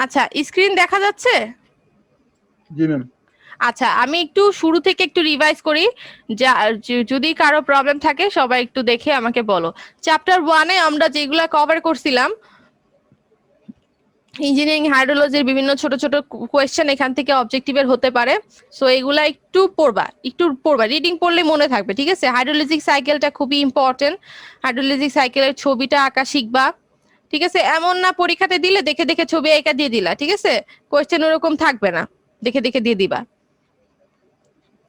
আচ্ছা, স্ক্রিন দেখা যাচ্ছে? জি ম্যাম। আচ্ছা, আমি একটু শুরু থেকে একটু রিভাইজ করি, যদি কারো প্রবলেম থাকে সবাই একটু দেখে আমাকে বলো। চ্যাপ্টার 1-এ আমরা যেগুলা কভার করছিলাম, ইঞ্জিনিয়ারিং হাইড্রোলজির বিভিন্ন ছোট ছোট কোয়েশ্চেন এখান থেকে অবজেক্টিভের হতে পারে। সো এগুলা একটু পড়বা, রিডিং পড়লে মনে থাকবে, ঠিক আছে? হাইড্রোলজিক সাইকেলটা খুবই ইম্পর্টেন্ট। হাইড্রোলজিক সাইকেলের ছবিটা আঁকা শিখবা, ঠিক আছে? এমন না পরীক্ষাতে দিলে দেখে দেখে ছবি এঁকা দিয়ে দিলা, ঠিক আছে? কোয়েশ্চেন ওরকম থাকবে না, দেখে দেখে দিয়ে দিবা।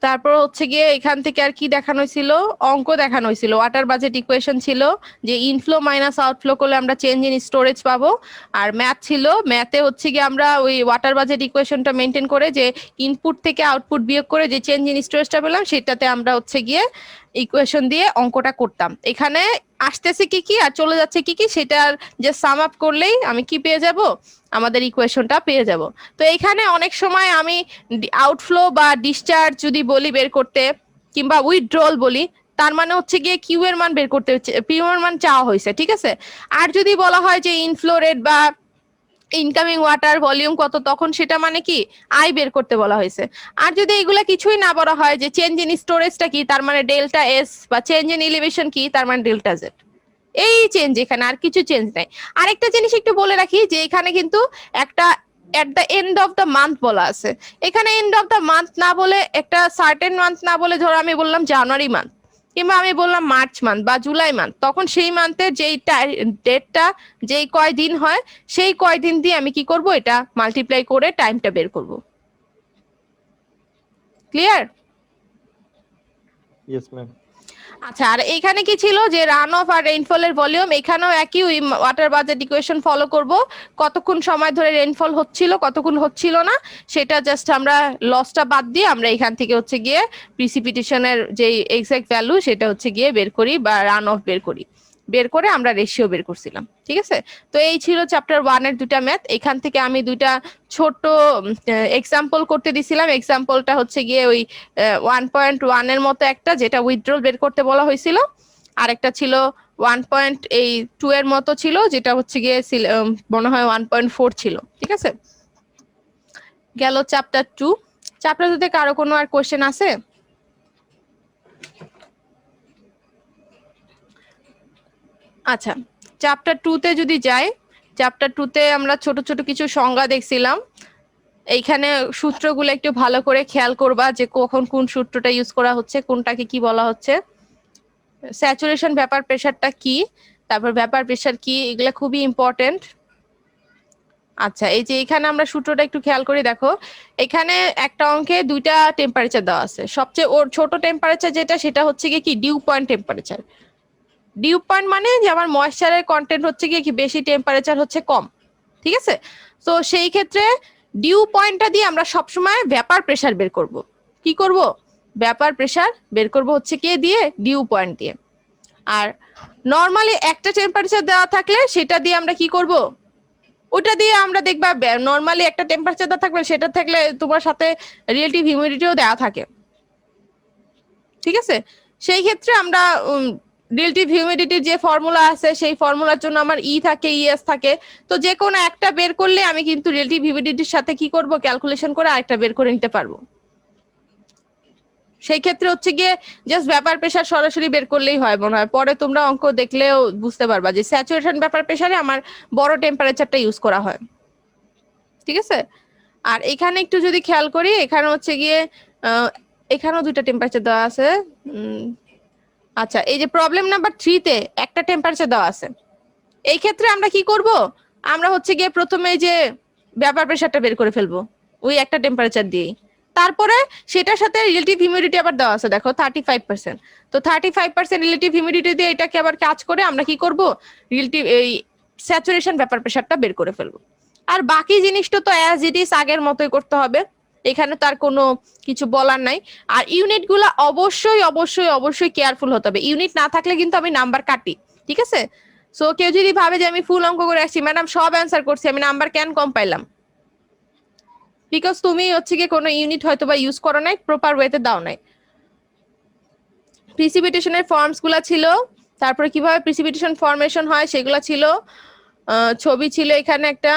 তারপর হচ্ছে গিয়ে এখান থেকে আর কি দেখানো হয়েছিল, অঙ্ক দেখানো হয়েছিল, ওয়াটার বাজেট ইকুয়েশন ছিল, যে ইনফ্লো মাইনাস আউটফ্লো করলে আমরা চেঞ্জ ইন স্টোরেজ পাবো। আর ম্যাথ ছিল, ম্যাথে হচ্ছে গিয়ে আমরা ওই ওয়াটার বাজেট ইকুয়েশনটা মেনটেন করে যে ইনপুট থেকে আউটপুট বিয়োগ করে যে চেঞ্জ ইন স্টোরেজটা পেলাম, সেটাতে আমরা হচ্ছে গিয়ে ইকুয়েশন দিয়ে অঙ্কটা করতাম। এখানে আসতেছে কি কি আর চলে যাচ্ছে কি কি, সেটার যে সাম আপ করলেই আমি কি পেয়ে যাব, আমাদের ইকুয়েশনটা পেয়ে যাব। তো এখানে অনেক সময় আমি আউটফ্লো বা ডিসচার্জ যদি বলি বের করতে, কিংবা উইথড্রল বলি, তার মানে হচ্ছে গিয়ে কিউ এর মান বের করতে, পিউ এর মান চাওয়া হয়েছে, ঠিক আছে? আর যদি বলা হয় যে ইনফ্লো রেট বা ইনকামিং ওয়াটার ভলিউম কত, তখন সেটা মানে কি আই বের করতে বলা হয়েছে। আর যদি এগুলা কিছুই না বলা হয়, যে চেঞ্জ ইন স্টোরেজটা কি, তার মানে ডেল্টা এস, বা চেঞ্জ ইন এলিভেশন কি, তার মানে ডেল্টা জেড। এই চেঞ্জ, এখানে আর কিছু চেঞ্জ নাই। আরেকটা জিনিস একটু বলে রাখি, যে এখানে কিন্তু একটা at the end of the month বলা আছে। এখানে এন্ড অফ দ্য মান্থ না বলে, একটা সার্টেন মান্থ না বলে, ধরো আমি বললাম জানুয়ারি মান্থ, কিংবা আমি বললাম মার্চ মান্থ বা জুলাই মান্থ, তখন সেই মান্থের যেই ডেটটা, যেই কয়দিন হয়, সেই কয়দিন দিয়ে আমি কি করব, এটা মাল্টিপ্লাই করে টাইমটা বের করব। ক্লিয়ার? Yes ma'am. আচ্ছা, আর এখানে কি ছিল, যে রান অফ আর রেইনফলের ভলিউম, এখানেও একই ওয়াটার বাজেট ইকুয়েশন ফলো করব। কতক্ষণ সময় ধরে রেইনফল হচ্ছিল, কতক্ষণ হচ্ছিল না, সেটা জাস্ট আমরা লসটা বাদ দিয়ে আমরা এখান থেকে হচ্ছে গিয়ে প্রিসিপিটেশনের যে এক্সাক্ট ভ্যালু, সেটা হচ্ছে গিয়ে বের করি, বা রান অফ বের করি, বের করে আমরা রেশিও বের করছিলাম, ঠিক আছে? তো এই ছিল চ্যাপ্টার 1-এর দুটা ম্যাথ। এখান থেকে আমি দুইটা ছোট এক্সাম্পল করতে দিছিলাম। এক্সাম্পলটা হচ্ছে গিয়ে ওই 1.1-এর মতো একটা, যেটা উইথড্রল বের করতে বলা হয়েছিল, আর একটা ছিল 1.2 এর মতো ছিল, যেটা হচ্ছে গিয়ে মনে হয় 1.4 ছিল, ঠিক আছে? গেল চ্যাপ্টার 2। চ্যাপ্টার 2-তে কারো কোনো আর কোশ্চেন আছে? আচ্ছা, চ্যাপ্টার 2-তে যদি যাই, চ্যাপ্টার 2-তে আমরা ছোট ছোট কিছু সংজ্ঞা দেখছিলাম। এইখানে সূত্রগুলো একটু ভালো করে খেয়াল করবা, যে কখন কোন সূত্রটা ইউজ করা হচ্ছে, কোনটাকে কি বলা হচ্ছে। স্যাচুরেশন ভ্যাপার প্রেসারটা কি, তারপর ভ্যাপার প্রেসার কি, এগুলো খুবই ইম্পর্টেন্ট। আচ্ছা, এই যে এখানে আমরা সূত্রটা একটু খেয়াল করে দেখো, এখানে একটা অঙ্কে দুইটা টেম্পারেচার দেওয়া আছে। সবচেয়ে ওর ছোট টেম্পারেচার যেটা, সেটা হচ্ছে গিয়ে কি dew point temperature. Dew point মানে যে আমার ময়েশ্চারের কন্টেন্ট হচ্ছে গিয়ে কি বেশি, টেম্পারেচার হচ্ছে কম, ঠিক আছে? তো সেই ক্ষেত্রে ডিউ পয়েন্টটা দিয়ে আমরা সবসময় ভ্যাপার প্রেসার বের করব। কি করব? ভ্যাপার প্রেসার বের করব হচ্ছে কি দিয়ে, ডিউ পয়েন্ট দিয়ে। আর নর্মালি একটা টেম্পারেচার দেওয়া থাকলে সেটা দিয়ে আমরা কি করব, ওটা দিয়ে আমরা দেখবা, নর্মালি একটা টেম্পারেচার দেওয়া থাকবে, সেটা থাকলে তোমার সাথে রিলেটিভ হিউমিডিটিও দেওয়া থাকে, ঠিক আছে? সেই ক্ষেত্রে আমরা রিলেটিভ হিউমিডিটির যে ফর্মুলা আছে, সেই ফর্মুলার জন্য আমার ই থাকে, ইএস থাকে। তো যে কোনো একটা বের করলে আমি কিন্তু রিলেটিভ হিউমিডিটির সাথে কি করব, ক্যালকুলেশন করে আরেকটা বের করে নিতে পারবো। সেই ক্ষেত্রে হচ্ছে গিয়ে জাস্ট ভ্যাপার প্রেসার সরাসরি বের করলেই হয় মনে হয়। পরে তোমরা অঙ্ক দেখলেও বুঝতে পারবা যে স্যাচুরেশন ভ্যাপার প্রেসারে আমার বড় টেম্পারেচারটা ইউজ করা হয়, ঠিক আছে? আর এখানে একটু যদি খেয়াল করি, এখানে হচ্ছে গিয়ে এখানেও দুইটা টেম্পারেচার দেওয়া আছে। আচ্ছা, এই যে প্রবলেম নাম্বার 3-তে একটা টেম্পারেচার দেওয়া আছে। এই ক্ষেত্রে আমরা কি করব, আমরা হচ্ছে গিয়ে প্রথমে যে ভ্যাপার প্রেসারটা বের করে ফেলবো ওই একটা টেম্পারেচার দিয়েই। তারপরে সেটার সাথে রিলেটিভ হিউমিডিটি আবার দেওয়া আছে, দেখো 35%। তো 35% রিলেটিভ হিউমিডিটি দিয়ে এটাকে আবার কাজ করে আমরা কি করব, রিলেটিভ এই স্যাচুরেশন ভ্যাপার প্রেসারটা বের করে ফেলবো। আর বাকি জিনিসটা তো অ্যাজ ইট ইজ আগের মতোই করতে হবে, এখানে তার কোনো কিছু বলার নাই। আর ইউনিট গুলা অবশ্যই অবশ্যই অবশ্যই কেয়ারফুল হতে হবে, ইউনিট না থাকলে কিন্তু আমি নাম্বার কাটি, ঠিক আছে? সো কেউ যদি ভাবে যে আমি ফুল অঙ্ক করে আসছি, ম্যাডাম সব অ্যান্সার করছি, আমি নাম্বার কেন কম পাইলাম, বিকজ তুমি হচ্ছে গিয়ে কোনো ইউনিট হয়তো বা ইউজ করো নাই, প্রপার ওয়েতে দাও নাই। প্রিসিপিটেশনের ফর্মস গুলা ছিল, তারপরে কিভাবে প্রিসিপিটেশন ফর্মেশন হয় সেগুলা ছিল, ছবি ছিল এখানে একটা,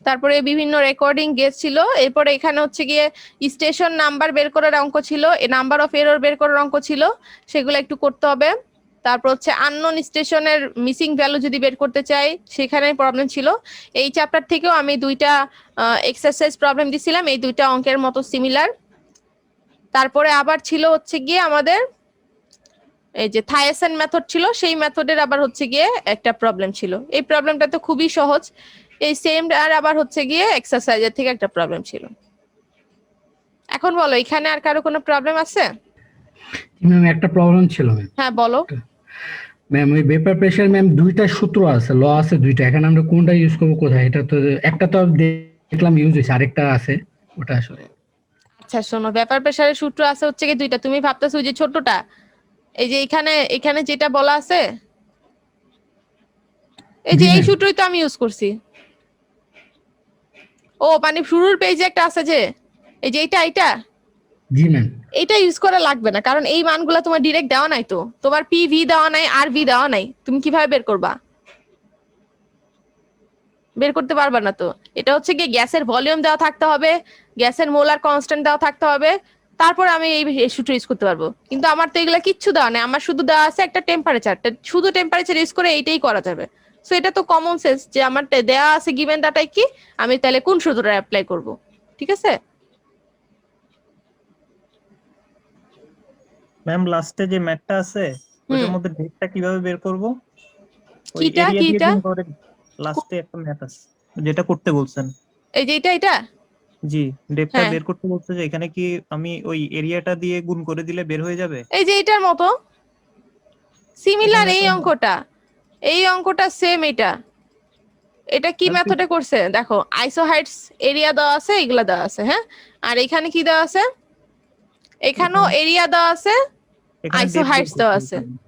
তারপরে বিভিন্ন রেকর্ডিং গেজ ছিল। এরপরে এখানে হচ্ছে গিয়ে স্টেশন নাম্বার বের করার অঙ্ক ছিল, এ নাম্বার অফ এরর বের করার অঙ্ক ছিল, সেগুলো একটু করতে হবে। তারপর হচ্ছে আননোন স্টেশনের মিসিং ভ্যালু যদি বের করতে চাই সেখানে প্রবলেম ছিল। এই চ্যাপ্টার থেকেও আমি দুইটা এক্সারসাইজ প্রবলেম দিছিলাম, এই দুইটা অঙ্কের মতো সিমিলার। তারপরে আবার ছিল হচ্ছে গিয়ে আমাদের এই যে থায়াসান মেথড ছিল, সেই মেথডের আবার হচ্ছে গিয়ে একটা প্রবলেম ছিল। এই প্রবলেমটা তো খুবই সহজ। এই সেম আর আবার হচ্ছে গিয়ে এক্সারসাইজের থেকে একটা প্রবলেম ছিল। এখন বলো এখানে আর কারো কোনো প্রবলেম আছে? ম্যাম একটা প্রবলেম ছিল ম্যাম। হ্যাঁ বলো। ম্যাম ওই ভেপার প্রেসার ম্যাম দুইটা সূত্র আছে, ল আছে দুইটা, এখানে আমরা কোনটা ইউজ করবো কোথায়? এটা তো একটা তো দেখলাম ইউজ হয়েছে, আরেকটা আছে ওটা আসলে। আচ্ছা শোনো, ব্যাপার প্রেসারের সূত্র আছে হচ্ছে কি দুইটা। তুমি ভাবতেছো যে ছোটটা, এই যে এখানে এখানে যেটা বলা আছে, এই যে জি এই ম্যাম। সূত্রই তো আমি ইউজ করছি। ও মানে শুরুর পেজে একটা আছে যে এই যে এটা জি ম্যাম। এটা ইউজ করা লাগবে না, কারণ এই মানগুলা তোমার ডিরেক্ট দেওয়া নাই তো, তোমার পিভি দেওয়া নাই আর ভি দেওয়া নাই, তুমি কিভাবে বের করবা? বের করতে পারবা না তো। এটা হচ্ছে কি গ্যাসের ভলিউম দেওয়া থাকতে হবে, গ্যাসের মোলার কনস্ট্যান্ট দেওয়া থাকতে হবে, তারপর আমি এই সূত্র ইউজ করতে পারবো। কিন্তু আমার তো এগুলা কিচ্ছু দেওয়া নেই, আমার শুধু দেওয়া আছে একটা টেম্পারেচার, শুধু টেম্পারেচার ইউজ করে এইটাই করা যাবে। সো এটা তো কমন সেন্স যে আমার দেওয়া আছে গিভেন ডাটায় কি, আমি তাহলে কোন সূত্রটা অ্যাপ্লাই করব। ঠিক আছে ম্যাম, লাস্টে যে ম্যাথটা আছে ওটার মধ্যে ডেটটা কিভাবে বের করব? ওই কিটা এরিয়া দিয়ে কিটা গুণ করে লাস্টে একটা ম্যাথ আছে যেটা করতে বলছেন। এই যে এটা জি, ডেটটা হ্যাঁ বের করতে বলছে যে এখানে কি আমি ওই এরিয়াটা দিয়ে গুণ করে দিলে বের হয়ে যাবে? এই যে এটার মতো সিমিলার এখানে এই তো অঙ্কটা, এই অঙ্কটা সেম। এটা এটা কি ম্যাম মেথডে করছে দেখো, আইসোহাইডস এরিয়া দেওয়া আছে, এগুলা দেওয়া আছে, হ্যাঁ। আর এখানে কি দেওয়া আছে, এখানেও এখানে এরিয়া দেওয়া আছে, এখানে ডেপ বের আইসোহাইডস করতে দেওয়া আছে। বলছে,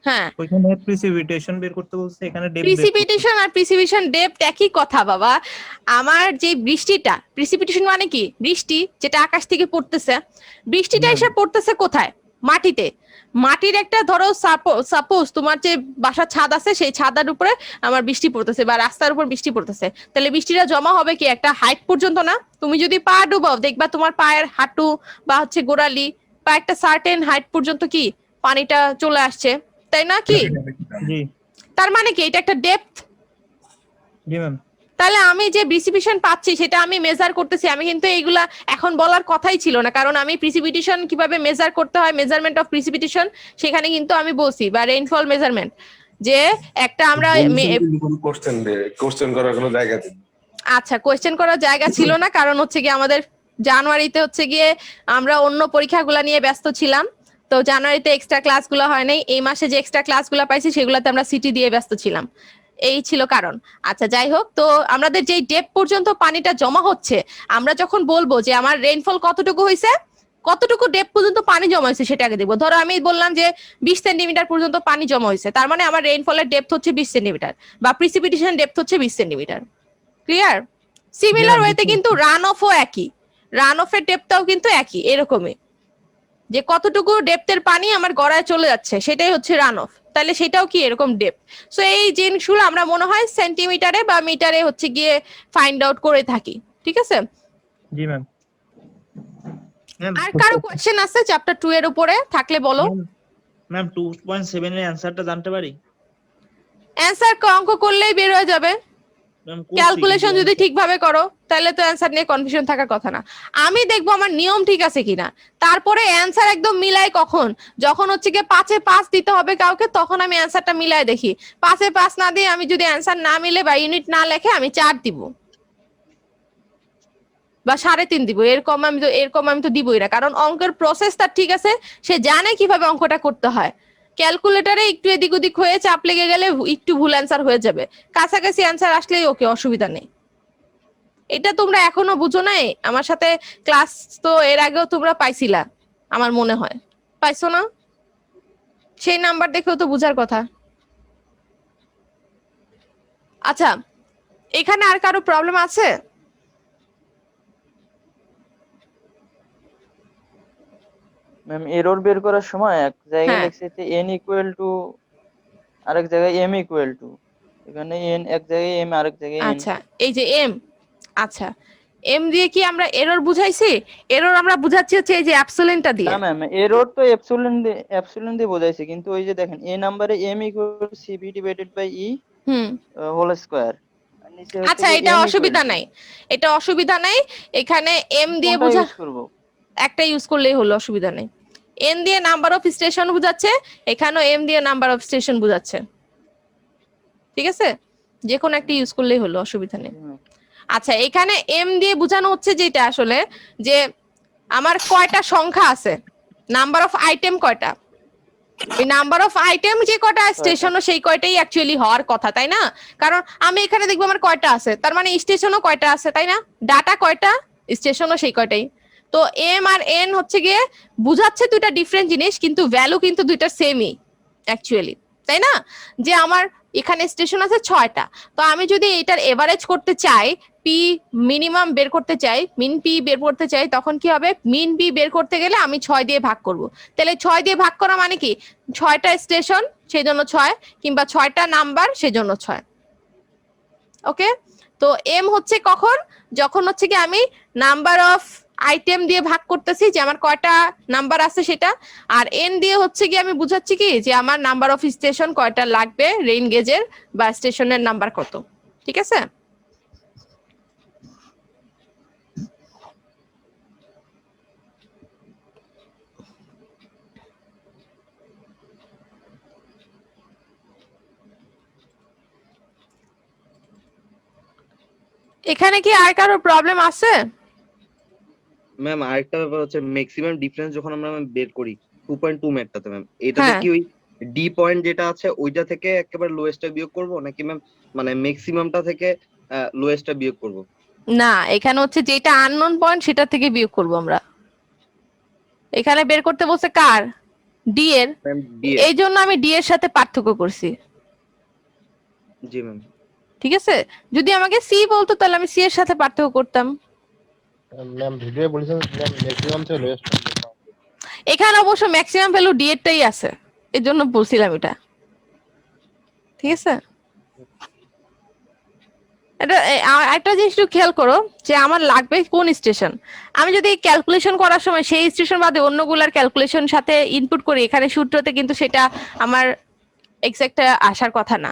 হ্যাঁ, ওইখানে প্রিসিপিটেশন বের করতে বলছে, এখানে ডেপ বের করতে। প্রিসিপিটেশন আর প্রিসিপিটেশন ডেপথ একই কথা বাবা। আমার যে বৃষ্টিটা, প্রিসিপিটেশন মানে কি বৃষ্টি যেটা আকাশ থেকে পড়তেছে, বৃষ্টিটা এসে পড়তেছে কোথায়? মাটিতে। মাটির একটা ধরো সাপোজ তোমার যে বাসার ছাদ আছে, সেই ছাদের উপরে আমার বৃষ্টি পড়তেছে বা রাস্তার উপর বৃষ্টি পড়তেছে, তাহলে বৃষ্টিটা জমা হবে কি একটা হাইট পর্যন্ত না? তুমি যদি পা ডুবাও দেখবা তোমার পায়ের হাঁটু বা হচ্ছে গোড়ালি বা একটা সার্টেন হাইট পর্যন্ত কি পানিটা চলে আসছে, তাই না কি? জি তার মানে কি এটা একটা ডেপথ। জি ম্যাম। তাহলে আমি যে প্রিসিপিটেশন পাচ্ছি সেটা আমি মেজার করতেছি। আমি কিন্তু এইগুলা এখন বলার কথাই ছিল না, কারণ আমি প্রিসিপিটেশন কিভাবে মেজার করতে হয়, মেজারমেন্ট অফ প্রিসিপিটেশন, সেখানে কিন্তু আমি বলছি, বা রেইনফল মেজারমেন্ট, যে একটা আমরা কোশ্চেন করার কোনো জায়গা নেই। আচ্ছা কোয়েশ্চেন করার জায়গা ছিল না, কারণ হচ্ছে গিয়ে আমাদের জানুয়ারিতে হচ্ছে গিয়ে আমরা অন্য পরীক্ষাগুলো নিয়ে ব্যস্ত ছিলাম, তো জানুয়ারিতে এক্সট্রা ক্লাসগুলো হয় নাই। এই মাসে যে এক্সট্রা ক্লাসগুলো পাইছি সেগুলোতে আমরা সিটি দিয়ে ব্যস্ত ছিলাম, এই ছিল কারণ। আচ্ছা যাই হোক, তো আমাদের যেই ডেপ পর্যন্ত পানিটা জমা হচ্ছে, আমরা যখন বলবো যে আমার রেইনফল কতটুকু হয়েছে, কতটুকু ডেপ পর্যন্ত পানি জমা হয়েছে সেটা আগে দেখবো। ধরো আমি বললাম যে 20 সেন্টিমিটার পর্যন্ত পানি জমা হয়েছে, তার মানে আমার রেইনফলের ডেপথ হচ্ছে 20 সেন্টিমিটার বা প্রিসিপিটেশন ডেপথ হচ্ছে 20 সেন্টিমিটার। ক্লিয়ার? সিমিলার ওয়েতে কিন্তু রান অফও একই, রান অফের ডেপটাও কিন্তু একই এরকমই, যে কতটুকু ডেপথের পানি আমার গড়ায় চলে যাচ্ছে সেটাই হচ্ছে রান অফ, তাহলে সেটাও কি এরকম ডেপথ। সো এই জিনিসগুলো আমরা মনে হয় সেন্টিমিটারে বা মিটারে হচ্ছে গিয়ে ফাইন্ড আউট করে থাকি। ঠিক আছে, জি ম্যাম। আর কারো কোয়েশ্চেন আছে চ্যাপ্টার 2 এর উপরে থাকলে বলো। ম্যাম 2.7 এর অ্যানসারটা জানতে পারি? অ্যানসার অঙ্ক করলেই বের হয়ে যাবে, ম্যাম ক্যালকুলেশন যদি ঠিকভাবে করো তাহলে তো অ্যানসার নিয়ে কনফিউশন থাকার কথা না। আমি দেখবো আমার নিয়ম ঠিক আছে কিনা, তারপরে অ্যানসার একদম মিলাই কখন, যখন হচ্ছে গিয়ে 5-এ 5 দিতে হবে কাউকে, তখন আমি অ্যানসারটা মিলাই দেখি। 5-এ 5 না দিয়ে আমি যদি অ্যানসার না মিলে বা ইউনিট না লেখে আমি 4 দিব বা 3.5 দিব, এরকম আমি তো দিবই না, কারণ অঙ্কের প্রসেসটা ঠিক আছে, সে জানে কিভাবে অঙ্কটা করতে হয়। ক্যালকুলেটরে একটু এদিক ওদিক হয়ে চাপ লেগে গেলে একটু ভুল অ্যান্সার হয়ে যাবে, কাছাকাছি অ্যান্সার আসলেই ওকে, অসুবিধা নেই। এটা তোমরা এখনো বুঝো নাই, আমার সাথে ক্লাস তো এর আগেও তোমরা পাইছিলা আমার মনে হয়, পাইছো না? সেই নাম্বার দেখেও তো বুঝার কথা। আচ্ছা এখানে আর কারো প্রবলেম আছে? ম্যাম এরর বের করার সময় এক জায়গায় হ্যাঁ লিখছে যে n ইকুয়াল টু, আরেক জায়গায় m ইকুয়াল টু, এখানে n এক জায়গায় m আরেক জায়গায় n। আচ্ছা, এই যে এম, আচ্ছা, এম দিয়ে কি আমরা এরর বুঝাইছি? এরর আমরা বুঝাচ্ছি হচ্ছে এই যে অ্যাবসোলিনটা দিয়ে। না ম্যাম, এরর তো এপসিলন দিয়ে বোঝাইছে, কিন্তু ওই যে দেখেন এ নাম্বারে m equal CB divided by E hmm, whole square, নিচে হচ্ছে আচ্ছা যে এটা m অসুবিধা ইকুয়াল নাই, এটা অসুবিধা নাই। এখানে এম দিয়ে কোনটা বুঝা ইউজ করব? একটা ইউজ করলেই হলো, অসুবিধা নেই। এন দিয়ে নাম্বার অফ স্টেশন বুঝাচ্ছে, এখানেও এম দিয়ে নাম্বার অফ স্টেশন বুঝাচ্ছে, ঠিক আছে? যে কোনো একটা ইউজ করলেই হলো, অসুবিধা নেই। আচ্ছা, এখানে এম দিয়ে বোঝানো হচ্ছে যেটা আসলে যে আমার কয়টা সংখ্যা আছে, নাম্বার অফ আইটেম কয়টা, ওই নাম্বার অফ আইটেম যে কয়টা স্টেশনও সেই কয়টাই অ্যাকচুয়ালি হওয়ার কথা, তাই না? কারণ আমি এখানে দেখবো আমার কয়টা আছে, তার মানে স্টেশনও কয়টা আছে, তাই না? ডাটা কয়টা, স্টেশনও সেই কয়টাই। তো এম আর এন হচ্ছে গিয়ে বুঝাচ্ছে দুইটা ডিফারেন্ট জিনিস, কিন্তু ভ্যালু কিন্তু দুইটা সেমই অ্যাকচুয়ালি, তাই না? যে আমার এখানে স্টেশন আছে 6টা, তো আমি যদি এটার এভারেজ করতে চাই, পি মিনিমাম বের করতে চাই, মিন পি বের করতে চাই, তখন কি হবে? মিন পি বের করতে গেলে আমি 6 দিয়ে ভাগ করব। তাহলে 6 দিয়ে ভাগ করা মানে কি? 6টা স্টেশন সেই জন্য 6, কিংবা 6টা নাম্বার সেজন্য 6। ওকে, তো এম হচ্ছে কখন? যখন হচ্ছে কি আমি নাম্বার অফ আইটেম দিয়ে ভাগ করতেছি যে আমার কয়টা নাম্বার আছে সেটা, আর এন দিয়ে হচ্ছে কি আমি বুঝাচ্ছি কি যে আমার নাম্বার অফ স্টেশন কয়টা লাগবে, রেইন গেজের বা স্টেশনের নাম্বার কত, ঠিক আছে? এখানে কি আর কারো প্রবলেম আছে? ম্যাম আরেকটা ব্যাপার হচ্ছে ম্যাক্সিমাম ডিফারেন্স যখন আমরা বের করি 2.2 ম্যাটটাতে ম্যাম, এটাতে হ্যাঁ, কি ওই ডি পয়েন্ট যেটা আছে ওইটা থেকে একেবারে লোয়েস্টটা বিয়োগ করব নাকি ম্যাম মানে ম্যাক্সিমামটা থেকে লোয়েস্টটা বিয়োগ করব? না, এখানে হচ্ছে যেটা আননোন পয়েন্ট সেটা থেকে বিয়োগ করব আমরা। এখানে বের করতে বলছে কার? ডি এর। ম্যাম ডি এর। এই জন্য আমি ডি এর সাথে পার্থক্য করছি, জি ম্যাম। ঠিক আছে? যদি আমাকে সি বলতো তাহলে আমি সি এর সাথে পার্থক্য করতাম। ম্যাম ভিডিও বলেছেন ম্যাম ম্যাক্সিমাম থেকে লোয়েস্ট। এখানে অবশ্য ম্যাক্সিমাম ভ্যালু ডি এরটাই আছে, এর জন্য বলছিলাম এটা, ঠিক আছে? এটা একটা জিনিস একটু খেয়াল করো যে আমার লাগবে কোন স্টেশন। আমি যদি ক্যালকুলেশন করার সময় সেই স্টেশন বাদে অন্যগুলার ক্যালকুলেশন সাথে ইনপুট করি এখানে সূত্রতে, কিন্তু সেটা আমার এক্সাক্ট আসার কথা না।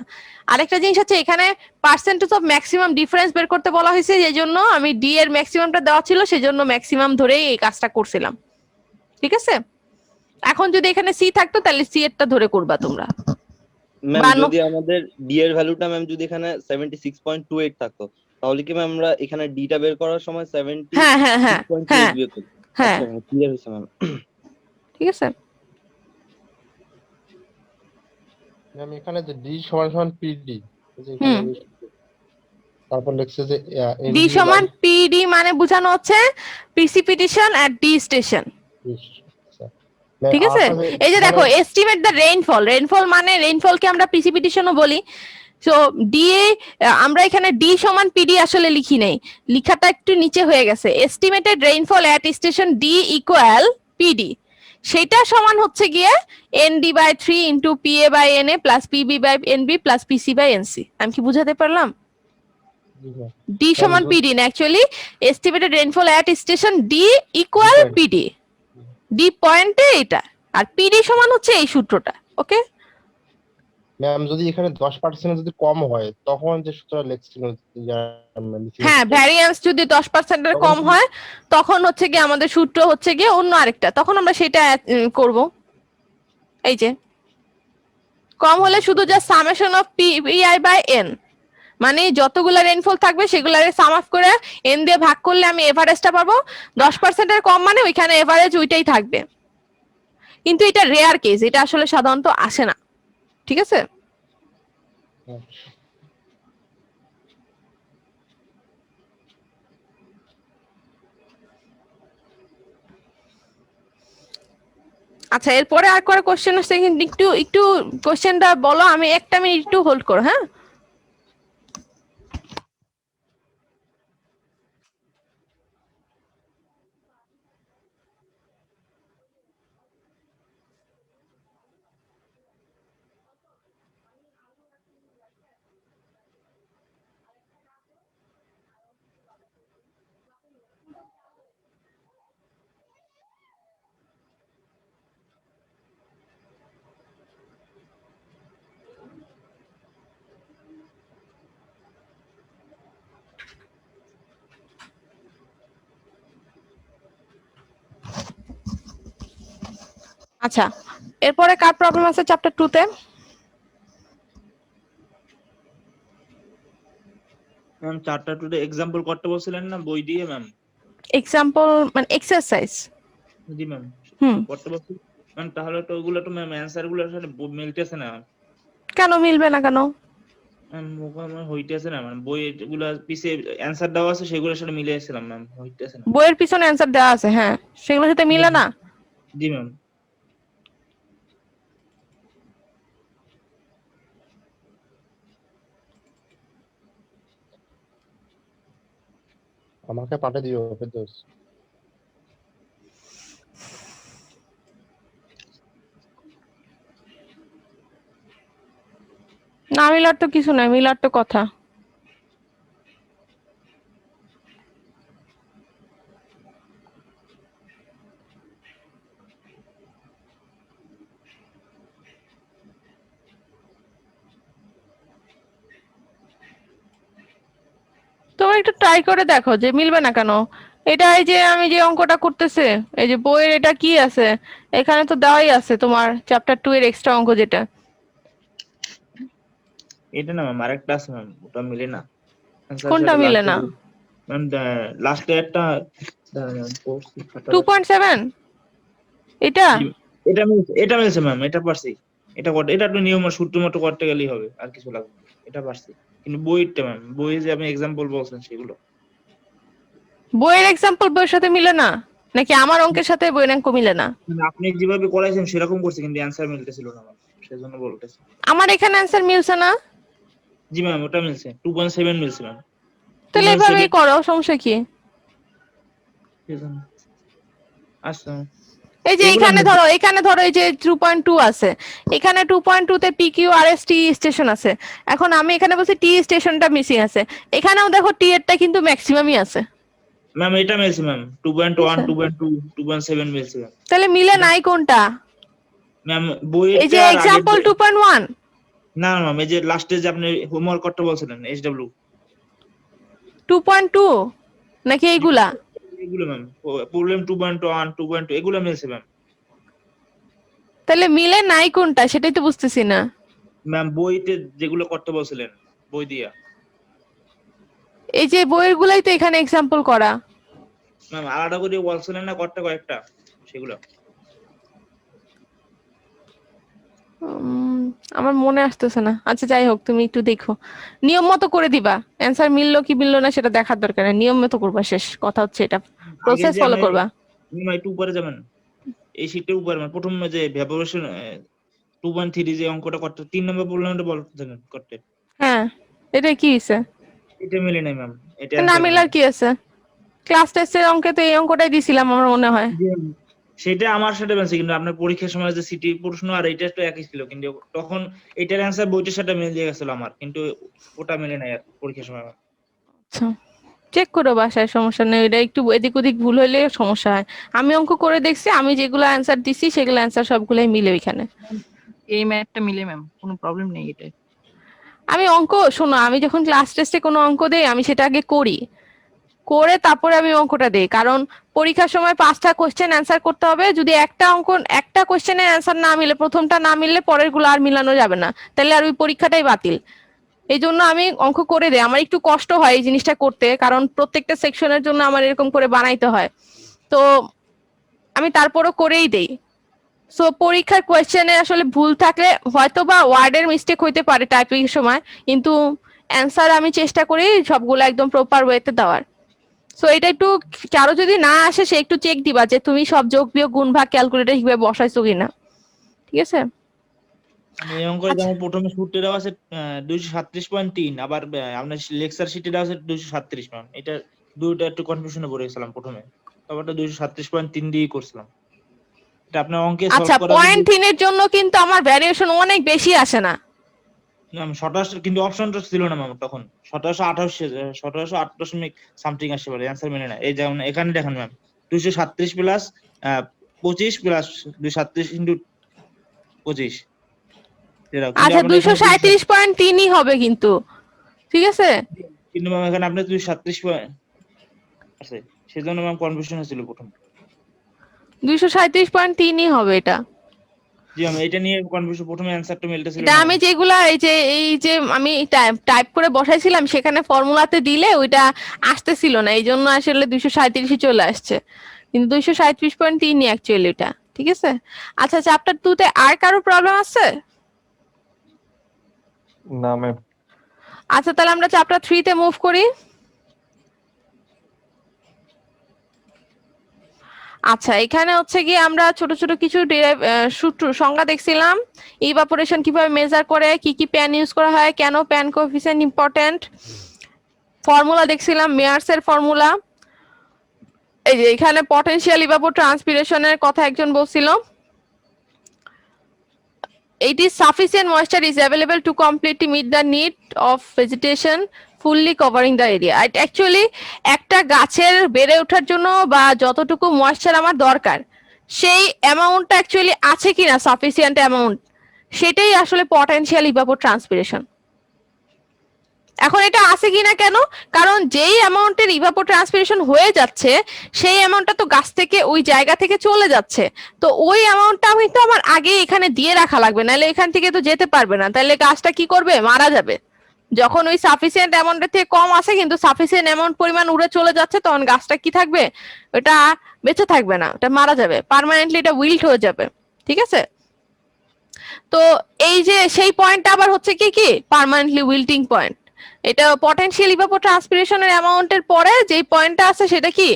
আরেকটা জিনিস হচ্ছে এখানে পার্সেন্টেজ অফ ম্যাক্সিমাম ডিফারেন্স বের করতে বলা হয়েছে, এই জন্য আমি ডি এর ম্যাক্সিমামটা দেওয়া ছিল সেজন্য ম্যাক্সিমাম ধরেই এই কাজটা করছিলাম, ঠিক আছে? এখন যদি এখানে সি থাকতো তাহলে সি এরটা ধরে করবা তোমরা। ম্যাম বানো, যদি আমাদের ডি এর ভ্যালুটা ম্যাম যদি এখানে 76.28 থাকতো তাহলে কি ম্যাম আমরা এখানে ডি টা বের করার সময় হ্যাঁ হ্যাঁ হ্যাঁ 76.28 হ্যাঁ বিয়োগ করব? হ্যাঁ, আচ্ছা ম্যাম ক্লিয়ার হয়েছে ম্যাম। ঠিক আছে। ম্যাম এখানে যে ডি সমান সমান পিডি, হুম, তারপর লিখছে যে ডি সমান পিডি মানে বোঝানো হচ্ছে প্রিসিপিটেশন এট ডি স্টেশন, ঠিক আছে? এই যে দেখো এস্টিমেট দ্য রেইনফল, রেইনফল মানে রেইনফলকে আমরা প্রিসিপিটেশনও বলি। সো ডি আমরা এখানে ডি সমান পিডি আসলে লিখি নাই, লিখাটা একটু নিচে হয়ে গেছে। Estimated rainfall at station D equal PD, সেটা সমান হচ্ছে গিয়ে ND by 3 into PA by NA plus PB by NB plus PC by NC. আমি কি বুঝাতে পারলাম? ডি সমান পিডি না, actually estimated rainfall at station D equal PD, D পয়েন্টে এটা, আর পিডি সমান হচ্ছে এই সূত্রটা। ওকে ম্যাম যদি এখানে 10% যদি কম হয় তখন যে সূত্রটা লিখছিল, হ্যাঁ, ভ্যারিয়েন্স যদি 10% এর কম হয় তখন হচ্ছে গিয়ে আমাদের সূত্র হচ্ছে গিয়ে অন্য আরেকটা, তখন আমরা সেটা করব। এই যে কম হলে শুধু just summation of PI by N, মানে যতগুলা রেইনফল থাকবে সেগুলার সাম অফ করে এন দিয়ে ভাগ করলে আমি এভারেজটা পাবো। 10% এর কম মানে ওইখানে এভারেজ ওইটাই থাকবে, কিন্তু এটা রেয়ার কেস, এটা আসলে সাধারণত আসে না, ঠিক আছে? আচ্ছা, এরপরে আর কয়েক কোশ্চেন আছে, কিন্তু একটু একটু কোশ্চেনটা বলো, আমি একটা মিনিট একটু হোল্ড করো, হ্যাঁ? আচ্ছা, এরপরে কার প্রবলেম আছে চ্যাপ্টার 2 তে? ম্যাম চারটা টুডে এক্সাম্পল করতে বলছিলেন না বই দিয়ে ম্যাম? এক্সাম্পল মানে এক্সারসাইজ? জি ম্যাম, হুম। করতে বলছি ম্যাম। তাহলে তো ওগুলো তো ম্যাম অ্যান্সার গুলোর সাথে মিলতেছে না কেন মিলবে না কেন? ম্যাম। ওখানে হইতেছে না ম্যাম, বই এগুলা পিছে অ্যান্সার দেওয়া আছে সেগুলোর সাথে মিলে এসেছিলাম ম্যাম, হইতেছে না। বইয়ের পিছনে অ্যান্সার দেওয়া আছে, হ্যাঁ, সেগুলোর সাথে মিলে না। জি ম্যাম। আমাকে পাঠিয়ে দিও ফেরদৌস। না মিলার তো কিছু নাই, মিলার তো কথা। তোমরা একটু ট্রাই করে দেখো যে মিলবে না কেন। এটা এই যে আমি যে অঙ্কটা করতেছে, এই যে বইয়ের এটা কি আছে, এখানে তো দেওয়াই আছে তোমার চ্যাপ্টার 2 এর এক্সট্রা অঙ্ক যেটা। এটা না ম্যাম, আরেকটা আছে ম্যাম, ওটা মিলে না। কোনটা মিলে না? ম্যাম লাস্টে একটা 2.7 এটা? এটা মিলছে ম্যাম, এটা পারছি। এটা তো নিয়ম আর সূত্র মতো করতে গেলেই হবে, আর কিছু লাগবে না। এটা পারছি, কিন্তু বইটা ম্যাম, বই যে আপনি এক্সাম্পল বলছেন সেগুলো বইয়ের এক্সাম্পল বইয়ের সাথে মিলে না, নাকি আমার অঙ্কের সাথে বইয়ের অঙ্ক মিলে না? মানে আপনি যেভাবে করাইছেন সেরকম করছি, কিন্তু অ্যান্সার মিলতেছিল না ম্যাম, সেজন্য বলতেছি। আমার এখানে অ্যান্সার মিলছে না। জি ম্যাম, ওটা মিলছে, 2.7 মিলছে ম্যাম। তাহলে এভাবেই করো, সমস্যা কি? আচ্ছা এই যে এখানে ধরো এই যে 2.2 আছে, এখানে 2.2 তে পিকিউ আর এস টি স্টেশন আছে। এখন আমি এখানে বলছি টি স্টেশনটা মিসিং আছে, এখানেও দেখো টি এরটা কিন্তু ম্যাক্সিমামই আছে। ম্যাম এটা মিলছে ম্যাম, 2.1 2.2 2.7 মিলছে ম্যাম। তাহলে মিলে নাই কোনটা? ম্যাম বই এই যে এক্সাম্পল 2.1 না ম্যাম, এই যে লাস্টে যে আপনি হোমওয়ার্ক করতে বলছিলেন SW 2.2 নাকি এইগুলা? এগুলো ম্যাম, প্রবলেম 2.1 2.2 এগুলো মিলছে ম্যাম। তাহলে মিলে নাই কোনটা সেটাই তো বুঝতেছি না। ম্যাম বইতে যেগুলো করতে বলছিলেন বই দিয়া, এই যে বইয়ের গুলাই তো এখানে এক্সাম্পল করা। ম্যাম আলাদা করে বলছিলেন না করতে কয়েকটা, সেগুলো আমার মনে আসতেছে না। আচ্ছা যাই হোক, তুমি একটু দেখো, নিয়ম মতো করে দিবা। অ্যান্সার মিললো কি মিললো না সেটা দেখার দরকার নেই, নিয়ম মতো করবা, শেষ কথা হচ্ছে এটা, প্রসেস ফলো করবা। একটু উপরে যাবেন, এই শীটের উপরে মানে প্রথম যে ভ্যাপোরেশন 2.3 যে অঙ্কটা করতে 3 নম্বর প্রবলেমটা বলতেন করতে। হ্যাঁ, এটা কি হইছে? এটা মিলে নাই ম্যাম, এটা না মিলার কি আছে? ক্লাস টেস্টের অঙ্কে তো এই অঙ্কটাই দিছিলাম আমার মনে হয়। সেটা আমার সাথে মিলছে, কিন্তু আপনার পরীক্ষার সময় যে সিটি প্রশ্ন আর এটা তো একই ছিল, কিন্তু তখন এটার অ্যান্সার বইটার সাথে মিলে গেছিল আমার, কিন্তু ওটা মিলে নাই আর পরীক্ষার সময়। আচ্ছা চেক করো বাসায়, সমস্যা নেই, এটা একটু এদিক ওদিক ভুল হইলে সমস্যা হয়। আমি অঙ্ক করে দেখছি, আমি যেগুলো অ্যান্সার দিছি সেগুলো অ্যান্সার সবগুলাই মিলে ওইখানে। এই ম্যাথটা মিলে ম্যাম, কোনো প্রবলেম নেই এটা। আমি অঙ্ক শোনো, আমি যখন ক্লাস টেস্টে কোনো অঙ্ক দেই আমি সেটা আগে করি, করে তারপরে আমি অঙ্কটা দেই, কারণ পরীক্ষার সময় 5টা কোশ্চেন অ্যান্সার করতে হবে। যদি একটা কোশ্চেনের অ্যান্সার না মিলে, প্রথমটা না মিললে পরের গুলো আর মিলানো যাবে না, তাহলে আর ওই পরীক্ষাটাই বাতিল। এই জন্য আমি অঙ্ক করে দেই। আমার একটু কষ্ট হয় এই জিনিসটা করতে, কারণ প্রত্যেকটা সেকশনের জন্য আমার এরকম করে বানাইতে হয়, তো আমি তারপরও করেই দেই। সো পরীক্ষার কোয়েশ্চেনে আসলে ভুল থাকলে হয়তো বা ওয়ার্ডের মিস্টেক হইতে পারে টাইপিং এর সময়, কিন্তু অ্যান্সার আমি চেষ্টা করি সবগুলো একদম প্রপার ওয়েতে দেওয়ার। সো এটা একটু, কারো যদি না আসে সে একটু চেক দিবা যে তুমি সব যোগ বিয়োগ গুণ ভাগ ক্যালকুলেটর কিভাবে বসাইছো কিনা, ঠিক আছে? এই অঙ্কটা যেমন প্রথমে সূত্রে দেওয়া আছে 237.3, আবার আপনার লেকচার শিটে দেওয়া আছে 237 ম্যাম। এটা দুইটা একটু কনফিউশনে পড়ে গেছিলাম প্রথমে, তারপরটা 237.3 দিয়ে করছিলাম। এটা আপনার অঙ্কে আচ্ছা, সলভ করা পয়েন্ট 3 এর জন্য কিন্তু আমার ভ্যারিয়েশন অনেক বেশি আসে না ম্যাম। 27 কিন্তু অপশনটা ছিল না ম্যাম তখন, 1728 দশমিক সামথিং আসতে পারে, অ্যান্সার মেনে না। এই যেমন এখানে দেখেন ম্যাম, 237 প্লাস 25 প্লাস 237 ইন্টু 25। আচ্ছা 237.3ই হবে কিন্তু, ঠিক আছে? কিন্তু ম্যাম এখানে আপনি 237 আছে, সেজন্য ম্যাম কনফিউশন হয়েছিল প্রথম। 237.3ই হবে এটা। জি ম্যাম, এটা নিয়ে কনফিউশন, প্রথমে অ্যানসারটা মিলতেছিল এটা না আমি ম্যাম। যেগুলা এই যে আমি টাইপ করে বসাইছিলাম সেখানে ফর্মুলাতে দিলে ওইটা আসতেছিল না, এই জন্য আসলে 237 চলে আসছে, কিন্তু 237.3 অ্যাকচুয়ালি এটা। ঠিক আছে, আচ্ছা চ্যাপ্টার 2 তে আর কারো প্রবলেম আছে? না ম্যাম। আচ্ছা তাহলে আমরা চ্যাপ্টার 3 তে মুভ করি। আচ্ছা এখানে হচ্ছে গিয়ে আমরা ছোট ছোট কিছু সূত্র সংজ্ঞা দেখছিলাম, ইভাপোরেশন কিভাবে মেজার করে, কি কি প্যান ইউজ করা হয়, কেন প্যান কোএফিসিয়েন্ট ইম্পর্টেন্ট, ফর্মুলা দেখছিলাম মেয়ার্স এর ফর্মুলা। এই যে এখানে পটেনশিয়াল ইভাপোর ট্রান্সপিরেশনের কথা একজন বলছিল, it is sufficient moisture is available to completely meet the need of vegetation fully covering the area. Actually একটা গাছের বেড়ে ওঠার জন্য বা যতটুকু ময়েশ্চার আমার দরকার সেই অ্যামাউন্টটা অ্যাকচুয়ালি আছে কিনা, সাফিসিয়েন্ট অ্যামাউন্ট, সেটাই আসলে পটেনশিয়াল ইভাপোর ট্রান্সপিরেশন। এখন এটা আছে কিনা কেন, কারণ যেই অ্যামাউন্টের ইভাপোর ট্রান্সপিরেশন হয়ে যাচ্ছে সেই অ্যামাউন্টটা তো গাছ থেকে ওই জায়গা থেকে চলে যাচ্ছে, তো ওই অ্যামাউন্টটা আমি তো আমার আগে এখানে দিয়ে রাখা লাগবে, নাহলে এখান থেকে তো যেতে পারবে না, তাহলে গাছটা কি করবে, মারা যাবে। যখন ওই সাফিসিয়েন্ট অ্যামাউন্টের থেকে কম আছে কিন্তু সাফিসিয়েন্ট অ্যামাউন্ট পরিমাণ উড়ে চলে যাচ্ছে, তখন গাছটা কি থাকবে, ওটা বেঁচে থাকবে না, ওটা মারা যাবে, পার্মানেন্টলি এটা উইল্ট হয়ে যাবে। ঠিক আছে, তো এই যে সেই পয়েন্টটা আবার হচ্ছে কি কি পার্মানেন্টলি উইল্টিং পয়েন্ট, এটা পটেনশিয়াল ইভাপোর ট্রান্সপিরেশনের অ্যামাউন্টের পরে যেই পয়েন্টটা আছে সেটা কি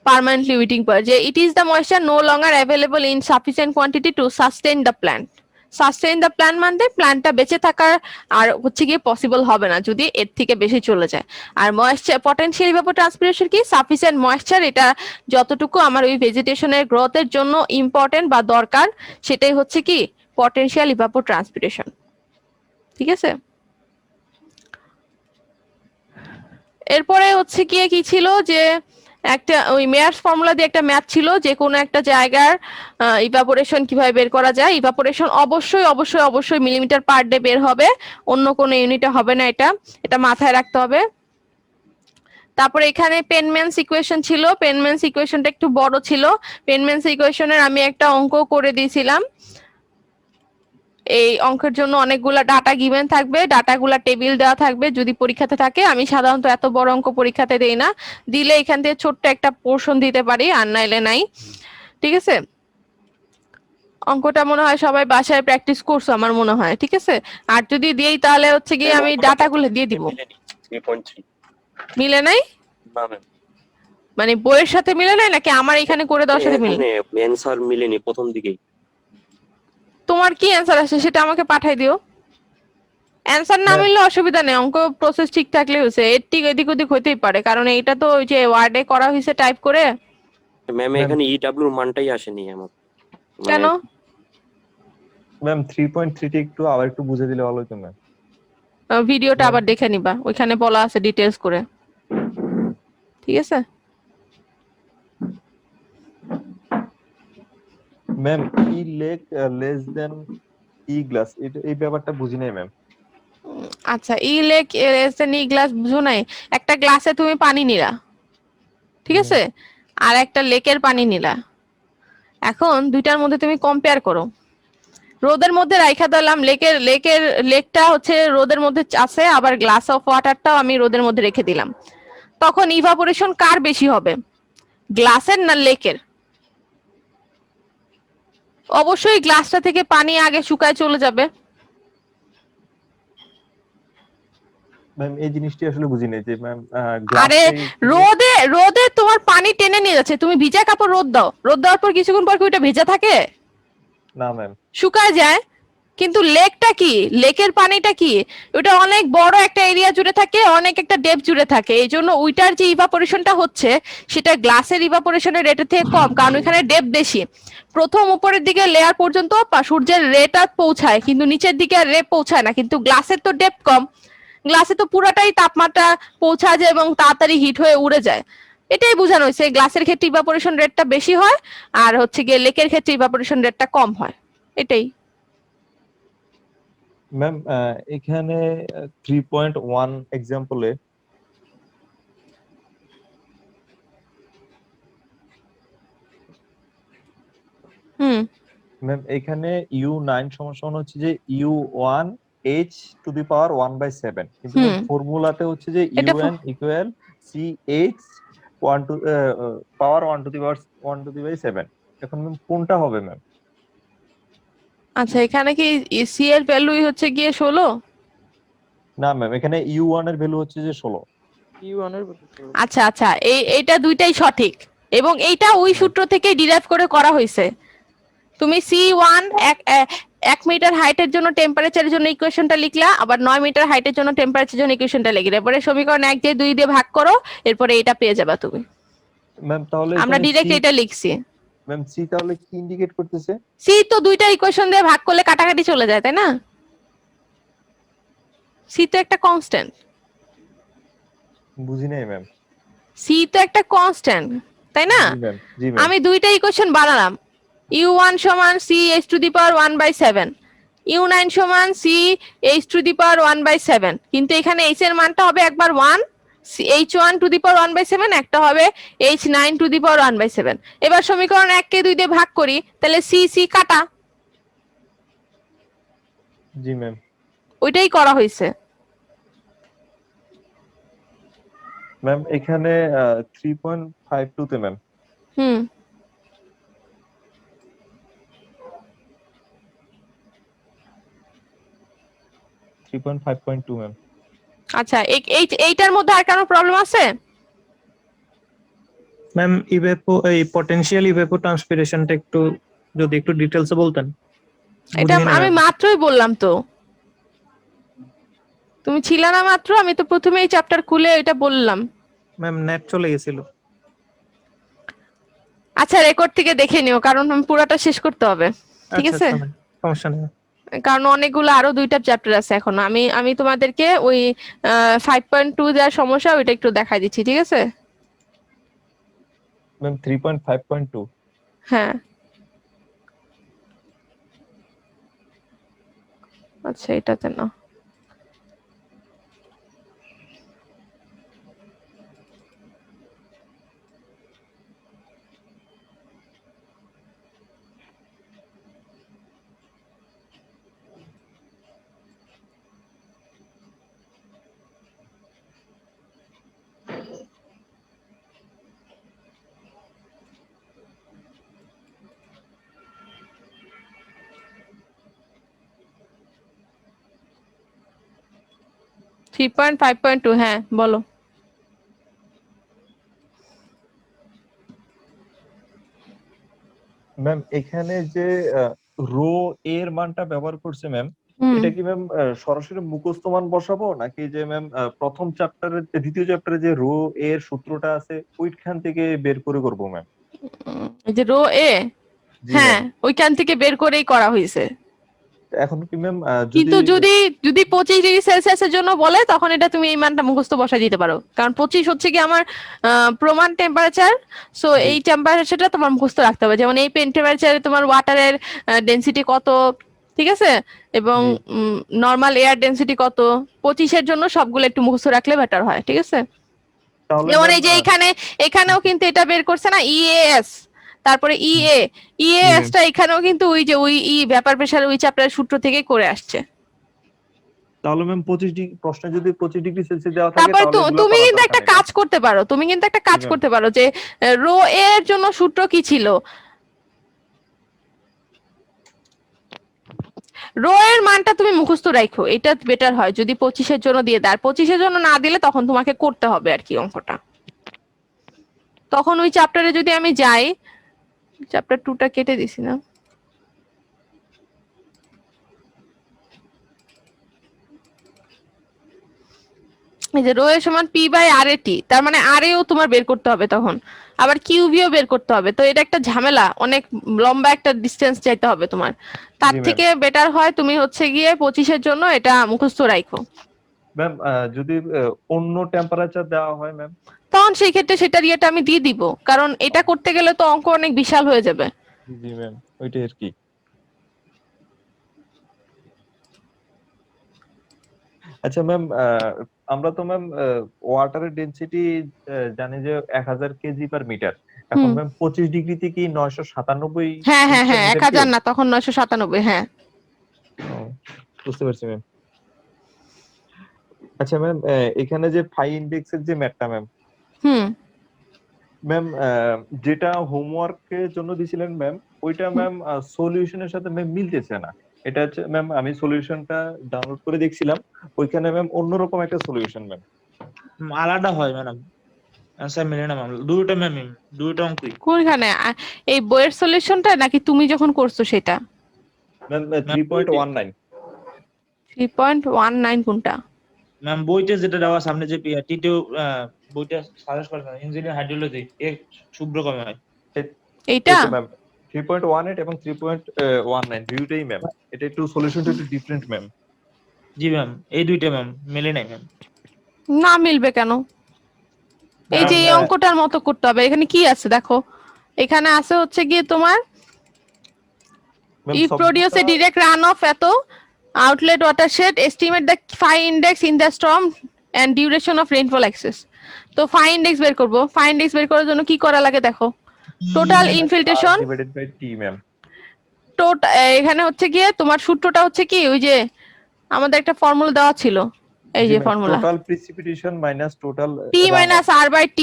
পার্মানেন্টলি উইল্টিং পয়েন্ট, যে it is the moisture no longer available in sufficient quantity to sustain the plant. Sustain the plant মানে প্ল্যান্টটা বেঁচে থাকার আর হচ্ছে গিয়ে পসিবল হবে না যদি এর থেকে বেশি চলে যায়। আর ময়েশ্চার পটেনশিয়াল ইভাপোর ট্রান্সপিরেশন কি সাফিসিয়েন্ট ময়েশ্চার, এটা যতটুকু আমার ওই ভেজিটেশনের গ্রোথের জন্য ইম্পর্টেন্ট বা দরকার সেটাই হচ্ছে কি পটেনশিয়াল ইভাপোর ট্রান্সপিরেশন। ঠিক আছে, এরপরে হচ্ছে গিয়ে কি ছিল যে একটা ওই মেয়ার্স ফর্মুলা দিয়ে একটা ম্যাথ ছিল, যে কোনো একটা জায়গার ইভাপোরেশন কিভাবে বের করা যায়। ইভাপোরেশন অবশ্যই অবশ্যই অবশ্যই মিলিমিটার পার ডে বের হবে, অন্য কোনো ইউনিটে হবে না, এটা এটা মাথায় রাখতে হবে। তারপরে এখানে পেনম্যানস ইকুয়েশন ছিল, পেনম্যানস ইকুয়েশনটা একটু বড় ছিল, পেনম্যানস ইকুয়েশনের আমি একটা অঙ্ক করে দিয়েছিলাম। এই অঙ্কের জন্য অনেকগুলা ডাটা গিভেন থাকবে, ডাটাগুলা টেবিল দেওয়া থাকবে যদি পরীক্ষাতে থাকে। আমি সাধারণত এত বড় অঙ্ক পরীক্ষাতে দেই না, দিলে এখান থেকে ছোট্ট একটা পোর্শন দিতে পারি, আর নাইলে নাই। ঠিক আছে, অঙ্কটা মনে হয় সবাই বাসায় প্র্যাকটিস করছো আমার মনে হয়। ঠিক আছে, আর যদি দিই তাহলে হচ্ছে গিয়ে আমি ডাটাগুলো দিয়ে দিব। 3.3 মিলে নাই না ম্যাম, মানে বইয়ের সাথে মিলে নাই নাকি আমার এখানে করে দেওয়ার সাথে মিলে? অ্যানসার মিলেনি প্রথম দিকেই। তোমার কি অ্যান্সার আসে সেটা আমাকে পাঠাই দিও। অ্যান্সার না মিললে অসুবিধা নেই, অঙ্ক প্রসেস ঠিক থাকলে হয়েছে, এর ঠিক এদিক ওদিক হইতেই পারে, কারণ এইটা তো ওই যে ওয়ার্ডে করা হয়েছে টাইপ করে। ম্যাম এখানে ইডব্লিউ মানটাই আসেনি আমার। কেন? ম্যাম 3.3 টি একটু আবার একটু বুঝে দিলে ভালো হতো ম্যাম। ভিডিওটা আবার দেখে নিবা, ওইখানে বলা আছে ডিটেইলস করে। ঠিক আছে, ম্যাম ই লেক লেস দেন ই গ্লাস, এই ব্যাপারটা বুঝি নাই ম্যাম। আচ্ছা ই লেক ই গ্লাস বুঝো নাই, একটা গ্লাসে তুমি পানি নিলা, ঠিক আছে, আর একটা লেকের পানি নিলা, এখন দুইটার মধ্যে তুমি কম্পেয়ার করো। রোদের মধ্যে রাইখা দিলাম, লেকটা হচ্ছে রোদের মধ্যে আছে, আবার গ্লাস অফ ওয়াটারটাও আমি রোদের মধ্যে রেখে দিলাম, তখন ইভাপোরেশন কার বেশি হবে, গ্লাসের না লেকের? অবশ্যই গ্লাসটা থেকে পানি আগে শুকায় চলে যাবে। ম্যাম এই জিনিসটি আসলে বুঝি নাই যে ম্যাম আরে রোদে রোদে তোমার পানি টেনে নিয়ে যাচ্ছে, তুমি ভিজা কাপড় রোদ দাও, রোদ দেওয়ার পর কিছুক্ষণ পর কি ওটা ভেজা থাকে? না ম্যাম। শুকায় যায়। কিন্তু লেকটা কি, লেকের পানিটা কি, ওটা অনেক বড় একটা এরিয়া জুড়ে থাকে, অনেক একটা ডেপথ জুড়ে থাকে, এই জন্য ওইটার যে ইভাপোরেশনটা হচ্ছে সেটা গ্লাসের ইভাপোরেশনের রেটের থেকে কম, কারণ ওইখানে ডেপথ বেশি। প্রথম উপরের দিকে লেয়ার পর্যন্ত সূর্যের রেটা পৌঁছায়, কিন্তু নিচের দিকে আর রে পৌঁছায় না, কিন্তু গ্লাসের তো ডেপথ কম, গ্লাসে তো পুরাটাই তাপমাত্রা পৌঁছায় যায় এবং তাড়াতাড়ি হিট হয়ে উড়ে যায়। এটাই বোঝানো হয়েছে, গ্লাসের ক্ষেত্রে ইভাপোরেশন রেটটা বেশি হয় আর হচ্ছে গিয়ে লেকের ক্ষেত্রে ইভাপোরেশন রেটটা কম হয়, এটাই। ম্যাম এখানে 3.1 এক্সাম্পলে হুম ম্যাম এখানে U9 সমান হচ্ছে যে U1 H টু দি পাওয়ার 1/7, কিন্তু ম্যাম হুম ফর্মুলাতে হচ্ছে যে এটা UN equal CH 1 to power 1 to the power 1 to the by 7। এখন ম্যাম কোনটা হবে ম্যাম? আচ্ছা, এখানে কি সি এর ভ্যালুই হচ্ছে গিয়ে 16? না ম্যাম, এখানে U1 এর ভ্যালু হচ্ছে যে 16। ইউ1 এর আচ্ছা আচ্ছা, এইটা দুইটাই সঠিক, এবং এইটা ওই সূত্র থেকে ডিরাইভ করে করা হয়েছে। তুমি C1 এক মিটার হাইটের জন্য টেম্পারেচারের জন্য ইকুয়েশনটা লিখলা, আবার 9 মিটার হাইটের জন্য টেম্পারেচারের জন্য ইকুয়েশনটা লিখলে, এরপরে সমীকরণ 1 দিয়ে 2 দিয়ে ভাগ করো, এরপরে এটা পেয়ে যাবে তুমি। ম্যাম তাহলে আমরা এখানে ডিরেক্ট এটা লিখছি। ম্যাম সি তাহলে কি ইন্ডিকেট করতেছে? সি তো দুইটা ইকুয়েশন দিয়ে ভাগ করলে কাটাকাটি চলে যায়, তাই না? সি তো একটা কনস্ট্যান্ট। বুঝি নাই ম্যাম। সি তো একটা কনস্ট্যান্ট, তাই না? জি ম্যাম, জি ম্যাম। আমি দুইটা ইকুয়েশন বানালাম, u1 সমান c h two the power 1/7, u9 সমান c h টু দি পাওয়ার 1/7, কিন্তু এখানে h এর মানটা হবে একবার 1, h1 টু দি পাওয়ার 1/7, একটা হবে h9 টু দি পাওয়ার 1/7। এবার সমীকরণ 1 কে 2 দিয়ে ভাগ করি, তাহলে c c কাটা, জি ম্যাম। ওইটাই করা হয়েছে। ম্যাম এখানে 3.52 তে ম্যাম। হুম 3.5.2 ম্যাম। আচ্ছা, এইটার মধ্যে আর কোনো প্রবলেম আছে? ম্যাম এই পটেনশিয়াল ইভেপো ট্রান্সপিরেশনটা একটু যদি একটু ডিটেইলসে বলতেন। এটা বুঝিনি আমি ম্যাম। মাত্রই বললাম তো, তুমি ছিল না মাত্র, আমি তো প্রথমে এই চ্যাপ্টার খুলে এটা বললাম। ম্যাম নেট চলে গেছিল। আচ্ছা, রেকর্ড থেকে দেখে নিও, কারণ আমি পুরোটা শেষ করতে হবে, ঠিক আচ্ছা আছে? আচ্ছা ম্যাম, সমস্যা নেই। কারণ অনেকগুলো আরো 2টা চ্যাপ্টার আছে এখন। আমি তোমাদেরকে ওই 5.2 যার সমস্যা ওইটা একটু দেখাই দিচ্ছি, ঠিক আছে? ম্যাম 3.5.2। হ্যাঁ আচ্ছা, এটাতে না। থ্রি পয়েন্ট 5.2, হ্যাঁ বলো। ম্যাম এখানে যে রো এর মানটা ব্যবহার করছে ম্যাম, হুম এটা কি ম্যাম সরাসরি মুখস্থ মান বসাবো, নাকি যে ম্যাম প্রথম চ্যাপ্টারের দ্বিতীয় চ্যাপ্টারে যে রো এর সূত্রটা আছে ওইখান থেকে বের করে করবো ম্যাম? এই যে রো এ, জি হ্যাঁ ম্যাম। ওইখান থেকে বের করেই করা হয়েছে। এখন কি ম্যাম কিন্তু যদি যদি 25 ডিগ্রি সেলসিয়াসের জন্য বলে, তখন এটা তুমি এই মানটা মুখস্থ বসাই দিতে পারো, কারণ 25 হচ্ছে কি আমার প্রমাণ টেম্পারেচার। সো জি। এই টেম্পারেচারটা তোমার মুখস্থ রাখতে হবে, যেমন এই টেম্পারেচারে তোমার ওয়াটারের ডেনসিটি কত, ঠিক আছে, এবং জি। নর্মাল এয়ার ডেনসিটি কত, 25-এর জন্য সবগুলো একটু মুখস্থ রাখলে বেটার হয়, ঠিক আছে? তাহলে যেমন ম্যাম এই যে এখানেও কিন্তু এটা বের করছে না, ইএএস, তারপরে ইএএস টা এখানেও কিন্তু ওই যে ওই ভ্যাপার প্রেসার ওই চ্যাপ্টারের সূত্র থেকে করে আসছে। তাহলে ম্যাম 25 ডিগ্রি প্রশ্নে যদি 25 ডিগ্রি সেলসিয়াস দেওয়া থাকে তারপর তাহলে এগুলো তুমি করার কিন্তু দরকার একটা নেই, কাজ করতে পারো, তুমি কিন্তু একটা কাজ জি ম্যাম। করতে পারো যে রো এর জন্য সূত্র কি ছিল, রো এর মানটা তুমি মুখস্থ রাখো, এটা বেটার হয় যদি 25-এর জন্য দিয়ে দেয়। আর 25-এর জন্য না দিলে তখন তোমাকে করতে হবে আর কি অঙ্কটা। তখন ওই চ্যাপ্টারে যদি আমি যাই, চ্যাপ্টার 2টা কেটে দিছি না, এই যে রো এর সমান পি বাই আর এ টি, তার মানে আর এও তোমার বের করতে হবে তখন, আবার কিউবিও বের করতে হবে। তো এটা একটা ঝামেলা, অনেক লম্বা একটা ডিসটেন্স যাইতে হবে তোমার। তার জি ম্যাম। থেকে বেটার হয় তুমি হচ্ছে গিয়ে 25-এর জন্য এটা মুখস্থ রাখো। ম্যাম যদি অন্য টেম্পারেচার দেওয়া হয় ম্যাম? তখন সেই ক্ষেত্রে সেটার ইয়েটা আমি দিয়ে দিব, কারণ এটা করতে গেলে তো অঙ্ক অনেক বিশাল হয়ে যাবে। জি ম্যাম, ওইটাই আর কি। আচ্ছা ম্যাম, আমরা তো ম্যাম ওয়াটারের ডেনসিটি জানি যে 1000 কেজি পার মিটার। এখন হুম। ম্যাম 25 ডিগ্রিতে কি 997 হ্যাঁ হ্যাঁ হ্যাঁ, মিটার 1000 কিউব? না, তখন 997, হ্যাঁ। ও, বুঝতে পারছি ম্যাম। আচ্ছা ম্যাম, এখানে যে ফাই ইন্ডেক্সের যে ম্যাথটা ম্যাম, হুম ম্যাম যেটা হোমওয়ার্কের জন্য দিছিলেন ম্যাম, ওইটা হুম। ম্যাম সলিউশনের সাথে ম্যাম মিলতেছে না। এটা হচ্ছে ম্যাম, আমি সলিউশনটা ডাউনলোড করে দেখছিলাম, ওইখানে ম্যাম অন্যরকম একটা সলিউশন ম্যাম। আলাদা হয় ম্যাডাম, অ্যান্সার মিলে না ম্যাম, দুইটা ম্যাম, দুইটা অঙ্কই। কোনখানে এই বইয়ের সলিউশনটা নাকি তুমি যখন করছো সেটা? Ma'am ma'am 3.19। 3.19 কোনটা? ম্যাম বইতে যেটা দেওয়া সামনে যে টিটিও বইটা সাজেস্ট করেন ইঞ্জিনিয়ার হাইড্রোলজি এর শুভ্র কমে হয়। এইটা? ম্যাম 3.18 এবং 3.19 দুইটাই ম্যাম, এটা একটু সলিউশনটা একটু ডিফারেন্ট ম্যাম। জি ম্যাম, এই দুইটা ম্যাম মিলে নাই ম্যাম। না মিলবে কেন? এই যে এই ম্যাম অঙ্কটার মতো করতে হবে। এখানে কি আছে দেখো, এখানে আছে হচ্ছে গিয়ে তোমার if produce a direct runoff এত outlet watershed, estimate the phi index in the storm and duration of rainfall excess. তো phi index বের করব। phi index বের করার জন্য কি করা লাগে দেখো, total infiltration divided by T ma'am. এখানে হচ্ছে গিয়ে তোমার সূত্রটা হচ্ছে কি, ওই যে আমাদের একটা ফর্মুলা দেওয়া ছিল, এই যে formula total precipitation minus total P minus R by T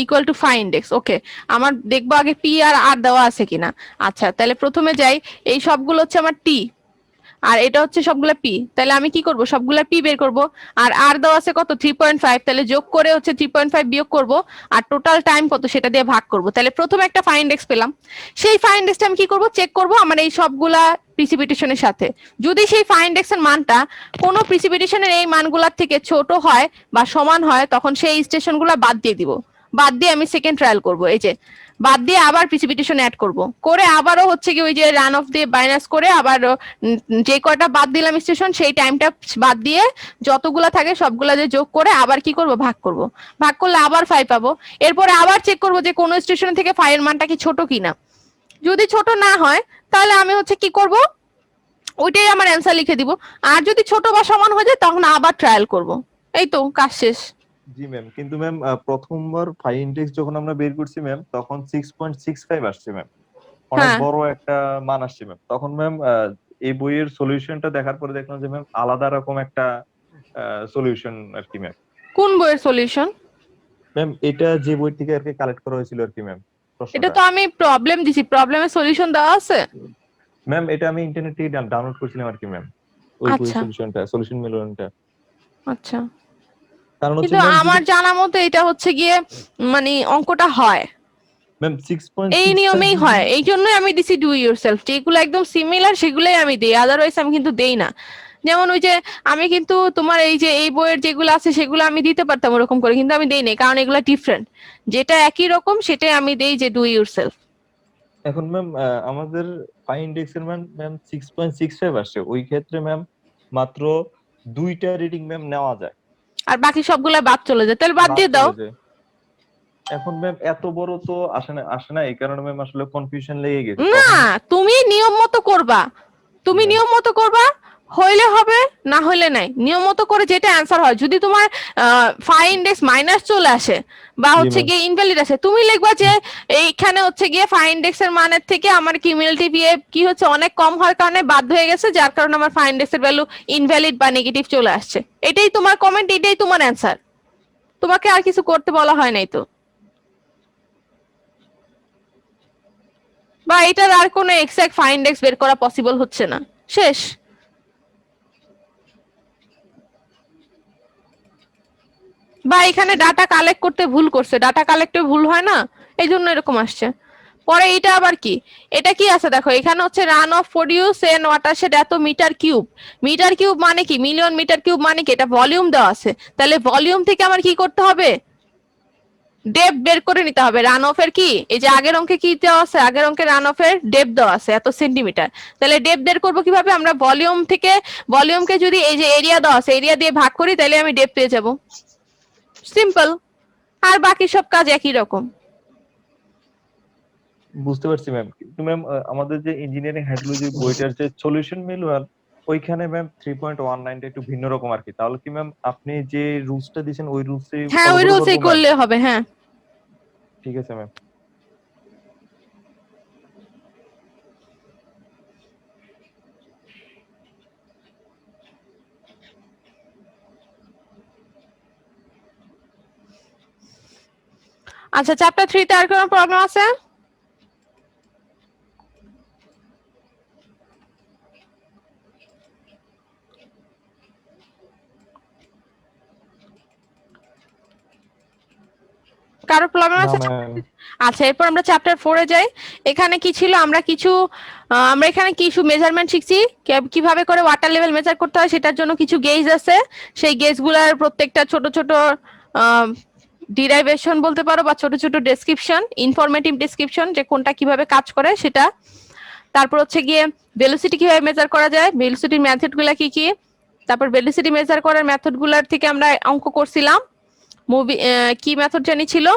equal to phi index. ওকে, আমার দেখবো আগে P আর R দেওয়া আছে কিনা। আচ্ছা তাহলে প্রথমে যাই, এই সবগুলো হচ্ছে আমার T আর এটা হচ্ছে সবগুলা P, তাহলে আমি কি করব, সবগুলা P বের করব। আর R দেওয়া আছে কত 3.5, তাহলে যোগ করে হচ্ছে 3.5 বিয়োগ করব, আর টোটাল টাইম কত সেটা দিয়ে ভাগ করব। তাহলে প্রথমে একটা phi index পেলাম, সেই phi indexটা আমি কি করব, চেক করব আমার এই সবগুলা প্রিসিপিটেশনের সাথে। যদি সেই phi index এর মানটা কোনো প্রিসিপিটেশনের এই মানগুলোর থেকে ছোট হয় বা সমান হয়, তখন সেই স্টেশনগুলো বাদ দিয়ে দিব। বাদ দিয়ে আমি সেকেন্ড ট্রায়াল করব, এই যে বাদ দিয়ে আবার প্রিসিপিটেশন অ্যাড করব, করে আবারও হচ্ছে কি ওই যে রান অফ দিয়ে মাইনাস করে আবার যে কয়টা বাদ দিলাম স্টেশন সেই টাইমটা বাদ দিয়ে যতগুলা থাকে সবগুলা যে যোগ করে আবার কি করব, ভাগ করব। ভাগ করলে আবার 5 পাবো। এরপরে আবার চেক করব যে কোন স্টেশন থেকে 5 এর মানটা কি ছোট কিনা। যদি ছোট না হয় তাহলে আমি হচ্ছে কি করব, ওইটাই আমার অ্যান্সার লিখে দিব। আর যদি ছোট বা সমান হয়ে যায় তখন আবার ট্রায়াল করব। এই তো কাজ শেষ। জি ম্যাম, কিন্তু ম্যাম প্রথমবার ফাই ইন্ডেক্স যখন আমরা বের করছি ম্যাম, তখন 6.65 আসছে ম্যাম, অনেক হ্যাঁ। বড় একটা মান আসছে ম্যাম। তখন ম্যাম এই বইয়ের সলিউশনটা দেখার পরে দেখলাম যে ম্যাম আলাদা রকম একটা সলিউশন আর কি ম্যাম। কোন বইয়ের সলিউশন? ম্যাম এটা যে বই থেকে আর কি কালেক্ট করা হয়েছিল আর কি ম্যাম এটা প্রশ্নটা। তো আমি প্রবলেম দিছি, প্রবলেমের সলিউশন দেওয়া আছে। ম্যাম এটা আমি ইন্টারনেট থেকে ডাউনলোড করেছিলাম আর কি ম্যাম, ওই বইয়ের আচ্ছা সলিউশন মিলনটা। আচ্ছা, কারণ হচ্ছে কিন্তু ম্যাম আমার জানা মতে এটা হচ্ছে গিয়ে মানে অঙ্কটা হয় ম্যাম এই 6.65 নিয়মেই হয়, এই জন্যই আমি দিছি ডু ইউরসেলফ। যেগুলো একদম সিমিলার সেগুলোই আমি দেই, আদারওয়াইজ আমি কিন্তু দেই না। যেমন ওই যে আমি কিন্তু তোমার এই যে এই বইয়ের যেগুলো আছে সেগুলো আমি দিতে পারতাম ওরকম করে, কিন্তু আমি দেই নাই কারণ এগুলো ডিফারেন্ট। যেটা একই রকম সেটাই আমি দেই যে ডু ইউরসেলফ। এখন ম্যাম আমাদের ফাই ইন্ডেক্স এর ম্যাম 6.65 আসছে, ওই ক্ষেত্রে ম্যাম মাত্র দুইটা রিডিং ম্যাম নেওয়া যায়, আর বাকি সবগুলা বাদ চলে যায়, তাহলে বাদ বাদ দিয়ে দাও। চলে যায়। এখন ম্যাম এত বড় তো আসে না, এই কারণে ম্যাম আসলে কনফিউশন লেগে গেছে। না, তুমি নিয়ম মতো করবা, তুমি নিয়ম মতো করবা, হইলে হবে না হইলে নাই। নিয়ম মতো করে যেটা অ্যান্সার হয়, যদি তোমার ফাই ইন্ডেক্স মাইনাস চলে আসে বা হচ্ছে ma'am। গিয়ে ইনভ্যালিড আসে, তুমি লিখবা যে এইখানে হচ্ছে গিয়ে ফাই ইন্ডেক্স এর মানের থেকে আমার কিউমুলেটিভ ইয়ে কি হচ্ছে অনেক কম হওয়ার কারণে বাধ্য হয়ে গেছে, যার কারণে আমার ফাই ইন্ডেক্স এর ভ্যালু ইনভ্যালিড বা নেগেটিভ চলে আসছে। এটাই তোমার কমেন্ট, এটাই তোমার অ্যান্সার, তোমাকে আর কিছু করতে বলা হয় নাই তো। বা এটার আর কোনো এক্সাক্ট ফাই ইন্ডেক্স বের করা পসিবল হচ্ছে না, শেষ। বা এখানে ডাটা কালেক্ট করতে ভুল করছে, ডাটা কালেক্টে ভুল হয় না, এই জন্য এরকম আসছে। পরে এটা আবার কি, এটা কি আছে দেখো, এখানে হচ্ছে run of produce N watershed এত মিটার কিউব। মিটার কিউব মানে কি, মিলিয়ন মিটার কিউব মানে কি, এটা ভলিউম দেওয়া আছে। তাহলে ভলিউম থেকে আমার কি করতে হবে, ডেপথ বের করে নিতে হবে। রান অফ এর কি, এই যে আগের অঙ্কে কি দেওয়া আছে, আগের অঙ্কে রান অফ এর ডেপথ দেওয়া আছে এত সেন্টিমিটার। তাহলে ডেপথ বের করবো কিভাবে, আমরা ভলিউম থেকে, ভলিউমকে যদি এই যে এরিয়া দেওয়া আছে এরিয়া দিয়ে ভাগ করি তাহলে আমি ডেপথ পেয়ে যাব, সিম্পল। আর বাকি সব কাজ একই রকম। বুঝতে পারছি ম্যাম, কিন্তু ম্যাম আমাদের যে ইঞ্জিনিয়ারিং হাইড্রোলজি বইটার যে সলিউশন ম্যানুয়াল, ওইখানে ম্যাম 3.19 টা একটু ভিন্ন রকম আর কি। তাহলে কি ম্যাম আপনি যে রুলসটা দিয়েছেন ওই রুলসে হ্যাঁ ওই রুলসেই করলে হবে, হ্যাঁ। ঠিক আছে ম্যাম। আচ্ছা, চ্যাপ্টার 3 তে আর কোনো প্রবলেম আছে? কারো প্রবলেম না আছে? ম্যাম। আচ্ছা, এরপর আমরা চ্যাপ্টার 4 এ যাই। এখানে কি ছিল? আমরা এখানে কিছু মেজারমেন্ট শিখছি, কিভাবে করে ওয়াটার লেভেল মেজার করতে হয় সেটার জন্য কিছু গেজ আছে। সেই গেজগুলোর প্রত্যেকটা ছোট ছোট ডিরাইভেশন বলতে পারো, বা ছোট ছোট ডেসক্রিপশন, ইনফরমেটিভ ডেসক্রিপশন, যে কোনটা কিভাবে কাজ করে সেটা। তারপর হচ্ছে গিয়ে ভেলোসিটি কিভাবে মেজার করা যায়, ভেলোসিটির মেথড গুলা কি কি। তারপর ভেলোসিটি মেজার করার মেথড গুলার থেকে আমরা অঙ্ক করছিলাম। কি মেথড জানি ছিল,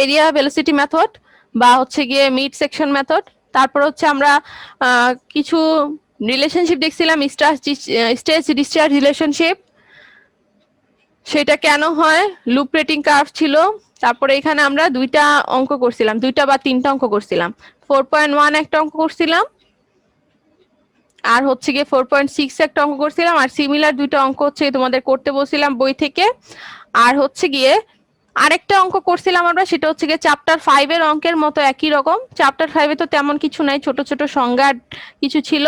এরিয়া ভেলোসিটি মেথড, বা হচ্ছে গিয়ে মিড সেকশন মেথড। তারপর হচ্ছে আমরা কিছু রিলেশনশিপ দেখছিলাম, স্ট্রেস ডিসচার্জ রিলেশনশিপ, সেটা কেন হয়, লুপ রেটিং কার্ভ ছিল। তারপরে এখানে আমরা দুইটা অঙ্ক করছিলাম, দুইটা বা তিনটা অঙ্ক করছিলাম। 4.1 একটা অঙ্ক করছিলাম, আর হচ্ছে গিয়ে 4.6 একটা অঙ্ক করছিলাম, আর সিমিলার দুইটা অঙ্ক হচ্ছে তোমাদের করতে বলছিলাম বই থেকে। আর হচ্ছে গিয়ে আরেকটা অঙ্ক করছিলাম আমরা, সেটা হচ্ছে গিয়ে চ্যাপ্টার 5 এর অঙ্কের মতো একই রকম। চ্যাপ্টার 5 এ তো তেমন কিছু নাই, ছোট ছোট সংজ্ঞা কিছু ছিল,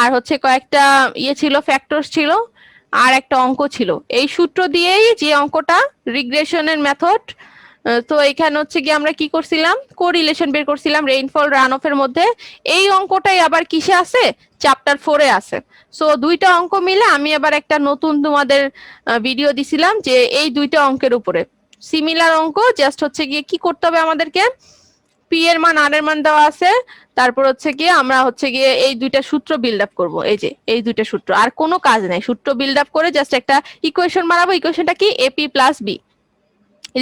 আর হচ্ছে কয়েকটা ছিল, ফ্যাক্টরস ছিল, আর একটা অঙ্ক ছিল। এই সূত্র দিয়েই যে অঙ্কটা, রিগ্রেশনের মেথড। তো এখানে হচ্ছে গিয়ে আমরা কি করছিলাম, কোরিলেশন বের করছিলাম রেইনফল রান অফ এর মধ্যে। এই অঙ্কটাই আবার কিসে আছে, চ্যাপ্টার 4 এ আছে। সো দুইটা অঙ্ক মিলে আমি আবার একটা নতুন তোমাদের ভিডিও দিছিলাম, যে এই দুইটা অঙ্কের উপরে সিমিলার অঙ্ক। জাস্ট হচ্ছে গিয়ে কি করতে হবে আমাদেরকে, পি এর মান আর এর মান দেওয়া আছে, তারপর হচ্ছে গিয়ে আমরা হচ্ছে গিয়ে এই দুইটা সূত্র বিল্ড আপ করবো। এই যে এই দুইটা সূত্র, আর কোনো কাজ নাই, সূত্র বিল্ড আপ করে জাস্ট একটা ইকুয়েশন বানাবো। ইকুয়েশনটা কি, AP plus B,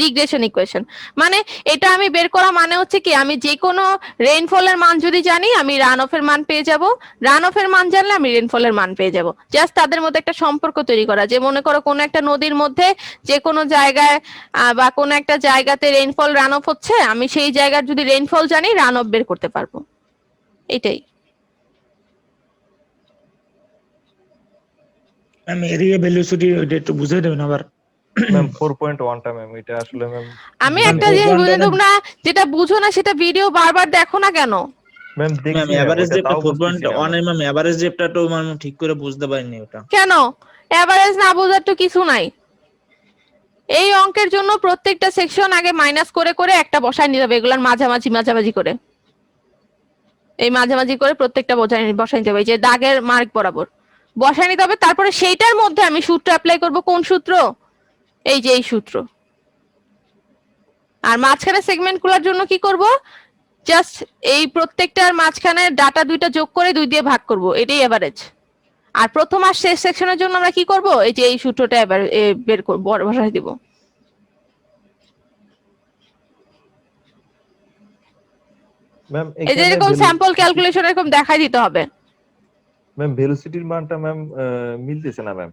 regression equation. মানে এটা আমি বের করা মানে হচ্ছে কি, আমি যে কোনো রেইনফলের মান যদি জানি, আমি রান অফ এর মান পেয়ে যাব। রান অফ এর মান জানলে আমি রেইনফলের মান পেয়ে যাব। জাস্ট তাদের মধ্যে একটা সম্পর্ক তৈরি করা, যে মনে করো কোনো একটা নদীর মধ্যে যে কোনো জায়গায় বা কোনো একটা জায়গাতে রেইনফল রান অফ হচ্ছে, আমি সেই জায়গার যদি রেইনফল জানি, রান অফ বের করতে পারবো। এটাই। ম্যাম এরিয়া ভেলোসিটি ওইটা একটু বুঝিয়ে দেবেন আবার। ম্যাম 4.1 টা ম্যাম, এটা আসলে ম্যাম আমি বুঝি একটা নাই। জিনিস 4.1 বুঝে, টা তোমরা যেটা বুঝো না সেটা ভিডিও বারবার দেখো না কেন? ম্যাম ম্যাম দেখছি ম্যাম, এভারেজ ওটা রেটটা তাও বুঝতেছি না 4.1 ম্যাম। এর ম্যাম এভারেজ রেটটা তো মানে ঠিক করে বুঝতে পারিনি ওটা। কেন এভারেজ না বোঝার তো কিছু নাই। এই অঙ্কের জন্য প্রত্যেকটা সেকশন আগে মাইনাস করে করে একটা বসায় নিতে হবে, এগুলার মাঝামাঝি মাঝামাঝি করে, এই মাঝামাঝি করে প্রত্যেকটা বসাই নিতে হবে, এই যে দাগের মার্ক বরাবর বসায় নিতে হবে। তারপরে সেইটার মধ্যে আমি সূত্র অ্যাপ্লাই করব। কোন সূত্র, এই যে এই সূত্র। আর মাঝখানে সেগমেন্ট গুলোর জন্য কি করব, জাস্ট এই প্রত্যেকটার মাঝখানে ডাটা দুইটা যোগ করে 2 দিয়ে ভাগ করব, এটাই এভারেজ। আর প্রথম আর শেষ সেকশনের জন্য আমরা কি করব, এই যে এই সূত্রটা এবার বের করব, বসাই দিব। ম্যাম এই যে এখানে এরকম স্যাম্পল ক্যালকুলেশন এরকম দেখাই দিতে হবে। ম্যাম ভেলোসিটির মানটা ম্যাম মিলতেছে না ম্যাম।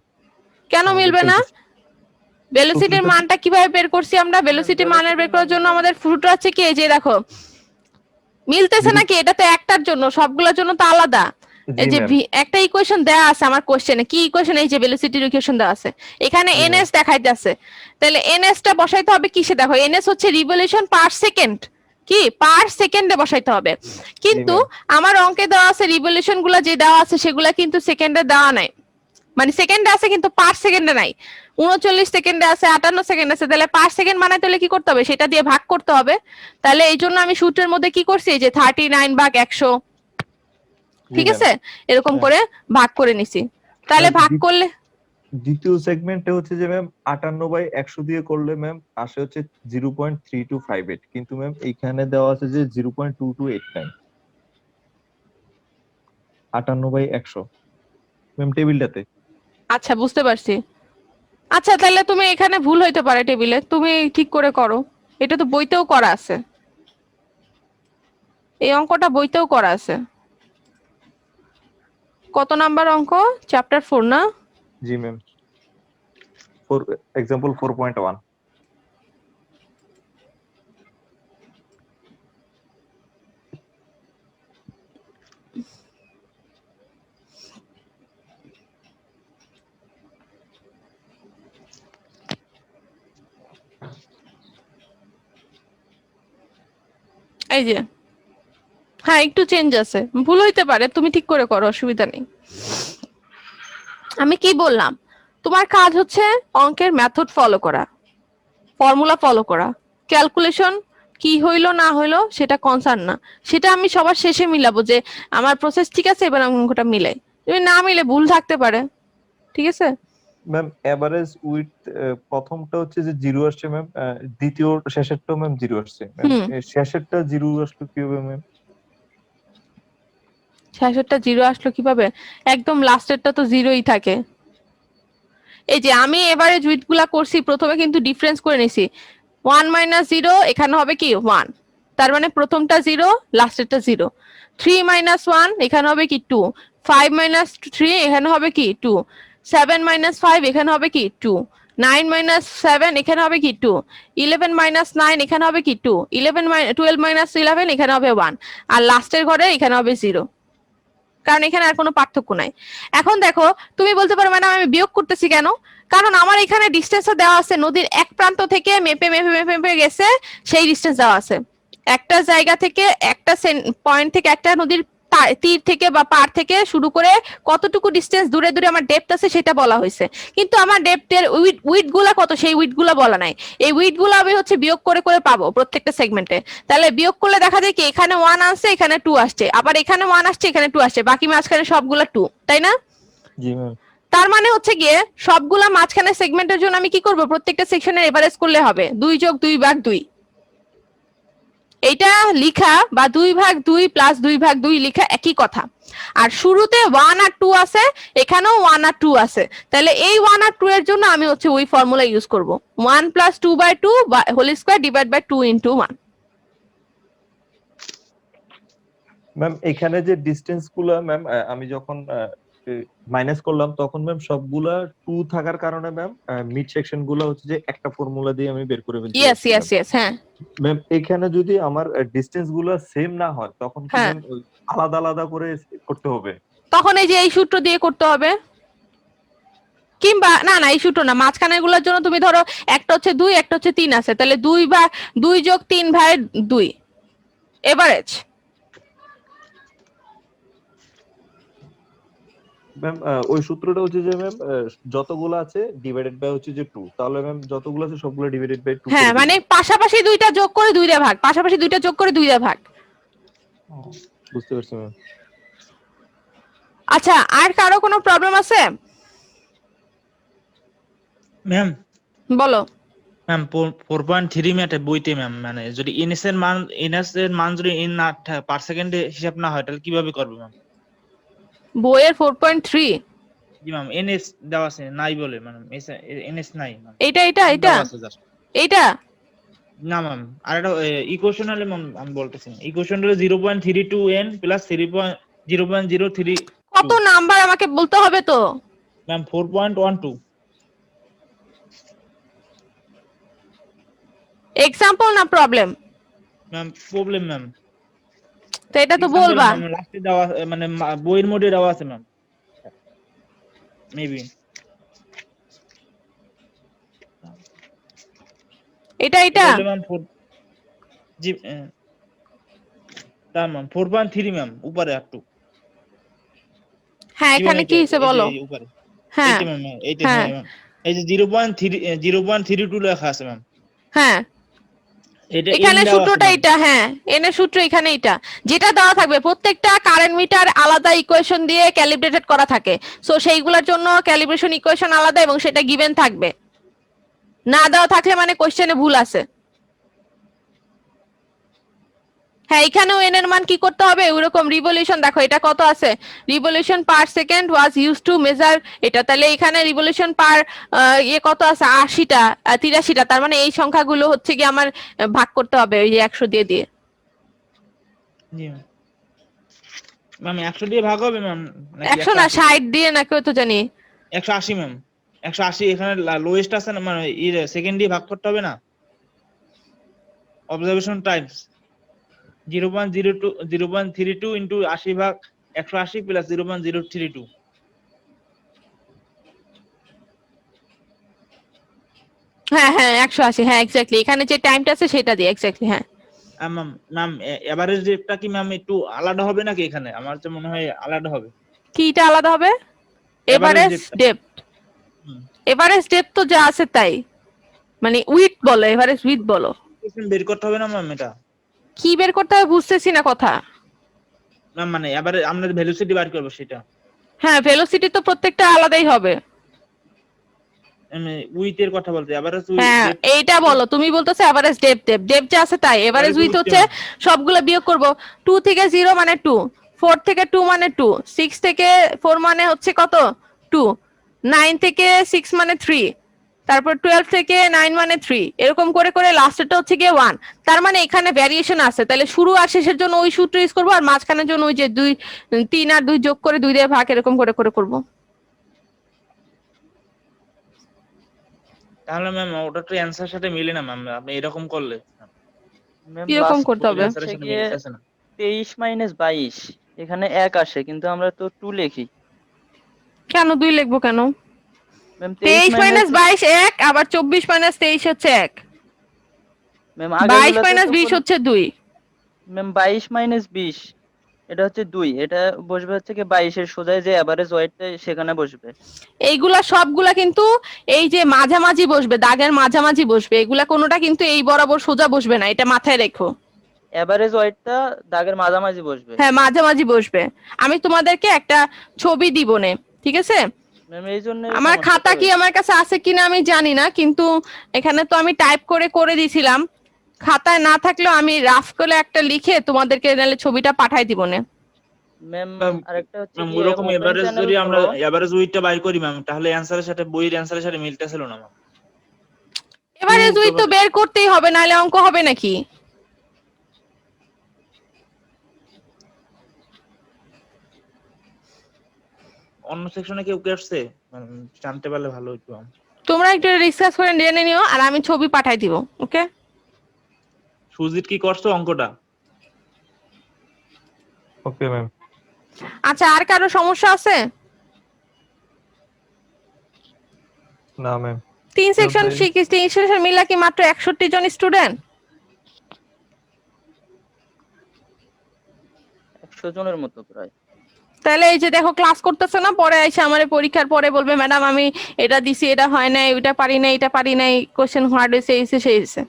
কেন আমাদের মিলবে না? ভেলোসিটির সূত্রটা মানটা কিভাবে বের করছি আমরা? ভেলোসিটি মানের বের করার জন্য আমাদের সূত্র আছে কি, এই যে দেখো, মিলতেছে নাকি? এটা তো একটার জন্য, সবগুলোর জন্য তো আলাদা। জি এই যে ম্যাম। একটা ইকুয়েশন দেওয়া আছে আমার কোশ্চেনে, কি ইকুয়েশন, এই যে ভেলোসিটির ইকুয়েশন দেওয়া আছে, এখানে জি এনএস দেখাইতেছে। তাহলে এনএস টা বসাইতে হবে কিসে, দেখো এনএস হচ্ছে রিভলিউশন পার সেকেন্ড, কি পার সেকেন্ডে বসাইতে হবে। কিন্তু আমার অঙ্কে দেওয়া আছে রিভলিউশন গুলা যে দেওয়া আছে সেগুলা কিন্তু সেকেন্ডে দেওয়া নাই, মানে সেকেন্ডে আছে কিন্তু পার সেকেন্ডে নাই। 39 সেকেন্ডে আছে, 58 সেকেন্ড আছে, তাহলে পার সেকেন্ড বানাইতে হলে কি করতে হবে, সেটা দিয়ে ভাগ করতে হবে। তাহলে এই জন্য আমি সূত্রের মধ্যে কি করছি, যে 39 ভাগ 100, ঠিক আছে, এরকম করে ভাগ করে নিছি। তাহলে ভাগ করলে দ্বিতীয় সেগমেন্টে হচ্ছে যে ম্যাম 58/100 দিয়ে করলে ম্যাম আসে হচ্ছে 0.3258, কিন্তু ম্যাম এইখানে দেওয়া আছে যে 0.2289। 58/100 ম্যাম টেবিলটাতে। আচ্ছা, বুঝতে পারছি। আচ্ছা, তাহলে তুমি এখানে ভুল হইতে পারে টেবিলে, তুমি ঠিক করে করো। এটা তো বইতেও করা আছে, এই অঙ্কটা বইতেও করা আছে। কত নাম্বার অঙ্ক, চ্যাপ্টার 4 না? জি ম্যাম, ফর এক্সাম্পল 4.1। এই যে হ্যাঁ একটু চেঞ্জ আছে, ভুল হইতে পারে, তুমি ঠিক করে করো, অসুবিধা নেই। আমি কি বললাম, তোমার কাজ হচ্ছে অঙ্কের মেথড ফলো করা, ফর্মুলা ফলো করা, ক্যালকুলেশন কি হইলো না হইলো সেটা কনসার্ন না, সেটা আমি সবার শেষে মিলাবো যে আমার প্রসেস ঠিক আছে, এবার আমি অঙ্কটা মিলাই। যদি না মিলে ভুল থাকতে পারে, ঠিক আছে। ম্যাম এভারেজ উইথ প্রথমটা হচ্ছে যে 0 আসছে ম্যাম, দ্বিতীয় শেষেরটাও ম্যাম 0 আসছে ম্যাম, হুম। শেষেরটা 0 আসলো কিভাবে ম্যাম? শেষেরটা 0 আসলো কিভাবে, একদম লাস্টেরটা তো 0ই থাকে। এই যে আমি এভারেজ উইথ গুলা করছি, প্রথমে কিন্তু ডিফারেন্স করে নিছি, 1 - 0 এখানে হবে কি 1, তার মানে প্রথমটা 0 লাস্টেরটা 0। 3 - 1 এখানে হবে কি 2, 5 - 3 এখানে হবে কি 2, 7 - 5 এখানে হবে কি 2, 9 - 7 এখানে হবে কি 2, 11 - 9 এখানে হবে কি 2, 12 - 11 এখানে হবে 1, আর লাস্টের ঘরে এখানে হবে 0, কারণ এখানে আর কোনো পার্থক্য নাই। এখন দেখো তুমি বলতে পারো ম্যাডাম আমি বিয়োগ করতেছি কেন, কারণ আমার এখানে ডিসটেন্সও দেওয়া আছে, নদীর এক প্রান্ত থেকে মেপে মেপে মেপে মেপে গেছে সেই ডিসটেন্স দেওয়া আছে, একটা জায়গা থেকে একটা পয়েন্ট থেকে একটা নদীর তীর থেকে বা পার থেকে শুরু করে কতটুকু ডিসটেন্স দূরে দূরে আমার ডেপথ আছে সেটা বলা হয়েছে, কিন্তু আমার ডেপথের উইথ গুলা কত সেই উইথ গুলা বলা নাই। এই উইথ গুলো আমি হচ্ছে বিয়োগ করে করে পাবো প্রত্যেকটা সেগমেন্টে, তাহলে বিয়োগ করলে দেখা যায় কি এখানে 1 আসছে এখানে 2 আসছে, আবার এখানে 1 আসছে এখানে 2 আসছে, বাকি মাঝখানে সবগুলা 2, তাই না? জি ম্যাম। তার মানে হচ্ছে গিয়ে সবগুলা মাঝখানে সেগমেন্টের জন্য আমি কি করব, প্রত্যেকটা সেকশনের এভারেজ করলে হবে 2 + 2/2। এইটা লিখা বা 2/2 + 2/2 লিখা একই কথা। আর শুরুতে 1 আর 2 আছে, এখানেও 1 আর 2 আছে, তাহলে এই 1 আর 2 এর জন্য আমি হচ্ছে ওই ফর্মুলা ইউজ করব, 1 + 2/2 whole square divide by 2 × 1। Ma'am এখানে যে ডিসটেন্স গুলা ম্যাম আমি যখন মাইনাস করলাম তখন ম্যাম সবগুলা 2 থাকার কারণে ম্যাম মিড সেকশন গুলা হচ্ছে যে একটা ফর্মুলা দিয়ে আমি বের করে ফেলতে ইয়েস পারছি ইয়েস ম্যাম। ইয়েস, হ্যাঁ ম্যাম এখানে যদি আমার ডিসটেন্স গুলা সেম না হয় তখন কি হ্যাঁ। ম্যাম আলাদা আলাদা করে করতে হবে? তখন এই যে এই সূত্র দিয়ে করতে হবে, কিংবা না না এই সূত্র না, মাঝখানের গুলোর জন্য তুমি ধরো একটা হচ্ছে 2 একটা হচ্ছে 3 আছে, তাহলে 2 + 3/2 এভারেজ। ম্যাম ওই সূত্রটা হচ্ছে যে ম্যাম যতগুলো আছে ডিভাইডেড বাই হচ্ছে যে 2, তাহলে ম্যাম যতগুলো আছে সবগুলো ডিভাইডেড বাই 2 হ্যাঁ করে মানে দিবেন। পাশাপাশি দুইটা যোগ করে 2 দিয়ে ভাগ, পাশাপাশি দুইটা যোগ করে 2 দিয়ে ভাগ। বুঝতে পারছি ম্যাম। আচ্ছা আর কারো কোনো প্রবলেম আছে? ম্যাম বলো। ম্যাম 4.3 ম্যাটে বইতে ম্যাম মানে যদি এনএস এর মান যদি এন না পার সেকেন্ডে হিসাব না হয় তাহলে কিভাবে করবে ম্যাম? বইয়ের 4.3 জি ম্যাম এনএস দেওয়া আছে নাই বলে মানে এনএস নাই ম্যাম এটা দেওয়া আছে just। এইটা না ম্যাম আর এটা ইকুয়েশন হলে ম্যাম আমি বলতেছি ইকুয়েশন হলো 0.32 n প্লাস 0.03 কত নাম্বার আমাকে বলতে হবে তো ম্যাম 4.12 এক্সাম্পল না প্রবলেম? ম্যাম প্রবলেম ম্যাম তো এটা তো বলবা। লাস্টে দেওয়া মানে বইয়ের মধ্যে দেওয়া আছে ম্যাম মেবি এটা ম্যাম জি তা ম্যাম 4.3 ম্যাম উপরে একটু। হ্যাঁ এখানে কি হইছে বলো। উপরে হ্যাঁ এইটা ম্যাম এইটা হ্যাঁ ম্যাম এই যে 0.32 লেখা আছে ম্যাম। হ্যাঁ এটা এখানে সূত্রটা এটা, হ্যাঁ এন এর সূত্র এখানে এটা যেটা দেওয়া থাকবে, প্রত্যেকটা কারেন্ট মিটার আলাদা ইকুয়েশন দিয়ে ক্যালিব্রেটেড করা থাকে, সো সেইগুলোর জন্য ক্যালিব্রেশন ইকুয়েশন আলাদা এবং সেটা গিভেন থাকবে, না দেওয়া থাকলে মানে কোশ্চেনে ভুল আছে। হ্যাঁ এখানেও এন এর মান কি করতে হবে ওইরকম রিভলিউশন, দেখো এটা কত আছে, revolution per second was use to measure এটা, তাহলে এখানে রিভলিউশন পার কত আছে 80টা 83টা, তার মানে এই সংখ্যাগুলো হচ্ছে কি আমার ভাগ করতে হবে ওই যে 100 দিয়ে দিয়ে। জি ম্যাম 100 দিয়ে ভাগ হবে ম্যাম 100 না 60 দিয়ে নাকি তো জানি 180 ম্যাম 180 এখানে লোয়েস্ট আছে না মানে সেকেন্ড দিয়ে ভাগ করতে হবে না। অবজারভেশন টাইমস 0.32 ইনটু 80 ভাগ 180 প্লাস 0.032। হ্যাঁ হ্যাঁ 180, হ্যাঁ এক্স্যাক্টলি এখানে যে টাইমটা আছে সেটা দিয়ে এক্স্যাক্টলি। হ্যাঁ ম্যাম ম্যাম এভারেজ ডেপটা কি ম্যাম একটু আলাদা হবে নাকি এখানে? আমার তো মনে হয় আলাদা হবে। কিটা আলাদা হবে? Average এভারেজ depth টা। ডেপথ। হুম। এভারেজ ডেপথ তো যা আছে তাই, মানে উইথ বলো, এভারেজ উইথ বলো। কোশ্চেন বের করতে হবে না ম্যাম এটা? কি বের করতে হবে বুঝতেছি না কথা। ম্যাম মানে এভারেজ আমরা ভেলোসিটি বার করব সেটা। হ্যাঁ, ভেলোসিটি তো প্রত্যেকটা আলাদাই হবে। আমি উইথ এর কথা বলতে এভারেজ হ্যাঁ, উইথ এইটা বলো, তুমি বলতেছো এভারেজ ডেপথ যা আছে তাই, এভারেজ Average উইথ width হচ্ছে সবগুলো বিয়োগ করব। 2 থেকে 0 মানে 2, 4 থেকে 2 মানে 2, 6 থেকে 4 মানে হচ্ছে কত 2, 9 থেকে 6 মানে 3, তারপর 12 থেকে 9 মানে 3, এরকম করে করে লাস্টেরটা হচ্ছে গিয়ে 1। তার মানে এখানে ভ্যারিয়েশন আছে, তাহলে শুরু আর শেষের জন্য ওই সূত্র ইউজ করব, আর মাঝখানের জন্য ওই যে 2 3 আর 2 যোগ করে 2 দিয়ে ভাগ, এরকম করে করে করব। তাহলে ম্যাম ওটা তো অ্যানসারের সাথে মিলে না ম্যাম, আপনি এরকম করলে ম্যাম কিরকম লাস্ট করতে হবে? অ্যানসারের সাথে গিয়ে মিলতেছে না। 23 মাইনাস 22 এখানে 1 আসে, কিন্তু আমরা তো 2 লিখি। কেন 2 লিখবো কেন? ম্যাম 23 মাইনাস 23 22 1, আবার 24 মাইনাস 23 হচ্ছে 1, ম্যাম 22 আগেরগুলোতে মাইনাস তো 20 হচ্ছে 2। ম্যাম 22 মাইনাস 20 এটা হচ্ছে 2, এটা বসবে হচ্ছে কি 22 এর সোজা যে এভারেজ ওয়েটটা সেখানে বসবে। এইগুলা সবগুলা কিন্তু এই যে মাঝামাঝি বসবে, দাগের মাঝামাঝি বসবে, এগুলা কোনোটা কিন্তু এই বরাবর সোজা বসবে না, এটা মাথায় রেখো। এভারেজ ওয়েটটা দাগের মাঝামাঝি বসবে। হ্যাঁ, মাঝামাঝি বসবে। আমি তোমাদেরকে একটা ছবি দিব নে, ঠিক আছে? ম্যাম এই জন্য আমার খাতা কি আমার কাছে আছে কিনা আমি জানি না, কিন্তু এখানে তো আমি টাইপ করে করে দিছিলাম। খাতায় না থাকলেও আমি রাফ করে একটা লিখে তোমাদেরকে নাহলে ছবিটা পাঠাই দিব নে। ম্যাম ম্যাম আরেকটা হচ্ছে ম্যাম কি ওইরকম ওপেন এভারেজ চ্যানেল যদি আমরা ফলো। এভারেজ উইথটা বাই করি ম্যাম, তাহলে অ্যানসারের সাথে বইয়ের অ্যানসারের সাথে মিলতেছিল না ম্যাম। এবারে তুই তো বের করতেই হবে, নাহলে অঙ্ক হবে নাকি? অন্য সেকশনে কেউ কি আসছে? জানতে পারলে ভালো হতো। তোমরা একটু ডিসকাস করে জেনে নিও, আর আমি ছবি পাঠাই দিব, ওকে? সুজিত কি করছো অঙ্কটা? Okay ma'am. আচ্ছা, আর কারো সমস্যা আছে? না ম্যাম। 3 সেকশন শিখিস, 3 সেকশন মিলা কি মাত্র 61 জন স্টুডেন্ট? 100 জনের মতো প্রায়। তাহলে এই যে দেখো ক্লাস করতেছে না, পরে এসে আমারে পরীক্ষার পরে বলবে ম্যাডাম আমি এটা দিছি, এটা হয় নাই, ওইটা পারি নাই, এটা পারি নাই, কোশ্চেন হার্ড হয়েছে, এইসে সেই হয়েছে।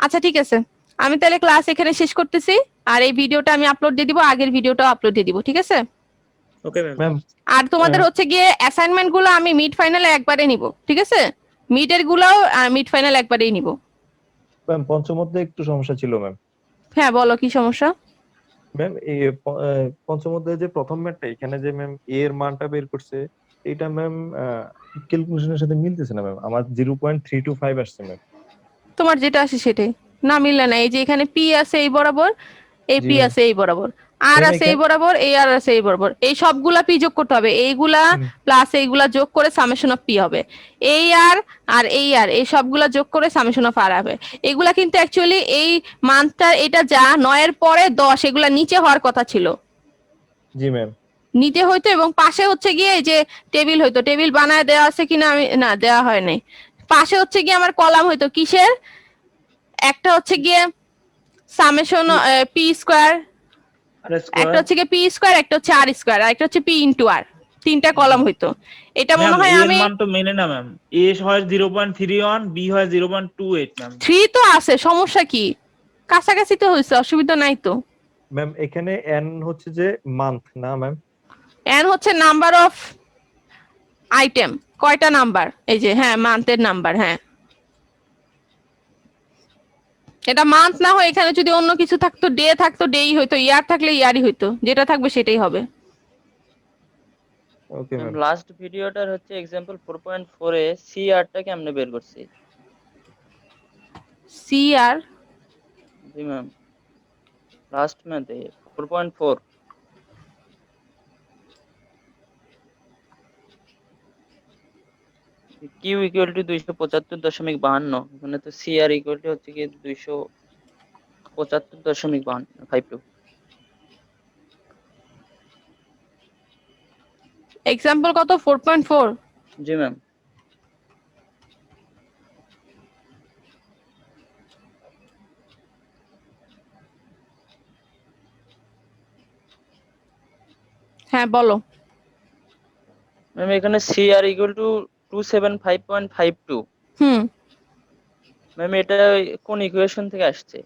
আচ্ছা ঠিক আছে, আমি তাহলে ক্লাস এখানে শেষ করতেছি, আর এই ভিডিওটা আমি আপলোড দিয়ে দিব, আগের ভিডিওটাও আপলোড দিয়ে দিব, ঠিক আছে? ওকে ম্যাম আর তোমাদের হচ্ছে গিয়ে অ্যাসাইনমেন্ট গুলো আমি মিড ফাইনালে একবারে নিব, ঠিক আছে? মিডের গুলাও মিড ফাইনাল একবারেই নিব। ম্যাম পঞ্চম অধ্যায়ে একটু সমস্যা ছিল ম্যাম। হ্যাঁ বলো, কি সমস্যা? ম্যাম এই পঞ্চম অধ্যায়ে যে প্রথম ম্যাথটা এখানে যে ম্যাম এ এর মানটা বের করছে, এটা ম্যাম ক্যালকুলেশনের সাথে মিলতেছে না ম্যাম। আমার 0.325 আসছে ম্যাম। তোমার যেটা আসে সেটাই না, মিললে না। এই যে এখানে পি আছে এই বরাবর, এই জি পি ম্যাম। আছে এই বরাবর, আর ম্যাম আছে এই বরাবর, এই আর আছে এই বরাবর, এই সবগুলা পি যোগ করতে হবে, এইগুলা প্লাস এইগুলা যোগ করে সামেশন অফ পি হবে। এই আর আর এই সবগুলা যোগ করে সামেশন অফ আর হবে। এগুলা কিন্তু অ্যাকচুয়ালি এই মানটা এটা যা 9 এর পরে 10, এগুলা নিচে হওয়ার কথা ছিল, জি ম্যাম। নিচে হইতো, এবং পাশে হচ্ছে গিয়ে এই যে টেবিল হইতো। টেবিল বানায় দেওয়া আছে কিনা আমি না, দেওয়া হয় নাই। পাশে হচ্ছে গিয়ে আমার কলাম হইতো কিসের, একটা হচ্ছে গিয়ে সামেশন পি স্কয়ার, আরে একটা স্কয়ার হচ্ছে গিয়ে পি স্কয়ার, একটা হচ্ছে আর স্কয়ার, আর একটা হচ্ছে পি ইনটু আর। 3টা কলাম হইতো। এটা মনে হয় এর আমি মান তো মেনে না ম্যাম। এ হয় 0.31, বি হয় 0.28 ম্যাম। 3 তো আছে, সমস্যা কি? কাছাকাছি তো হইছে, অসুবিধা নাই তো। ম্যাম এখানে এন হচ্ছে যে মান্থ না ম্যাম? এন হচ্ছে নাম্বার অফ আইটেম, কয়টা নাম্বার, এই যে হ্যাঁ মান্থের নাম্বার। হ্যাঁ, এটা মান্থ না হয় এখানে যদি অন্য কিছু থাকতো, ডে থাকতো ডেই হইতো, ইয়ার থাকলে ইয়ারই হইতো, যেটা থাকবে সেটাই হবে। Okay ma'am. লাস্ট ভিডিওটার হচ্ছে एग्जांपल 4.4 এ সি আরটা কেমনে বের করছি? সি আর জি ম্যাম, লাস্ট ম্যাথে 4.4 কিউ ইকুয়াল টু 275.52, এখানে তো সি আর ইকুয়াল টু হচ্ছে কি 275.52। এক্সাম্পল কত? 4.4। জি ম্যাম। হ্যাঁ বলো। ম্যাম এখানে CR equal to 275.52। Hmm, ma'am এটা কোন ইকুয়েশন থেকে আসছে?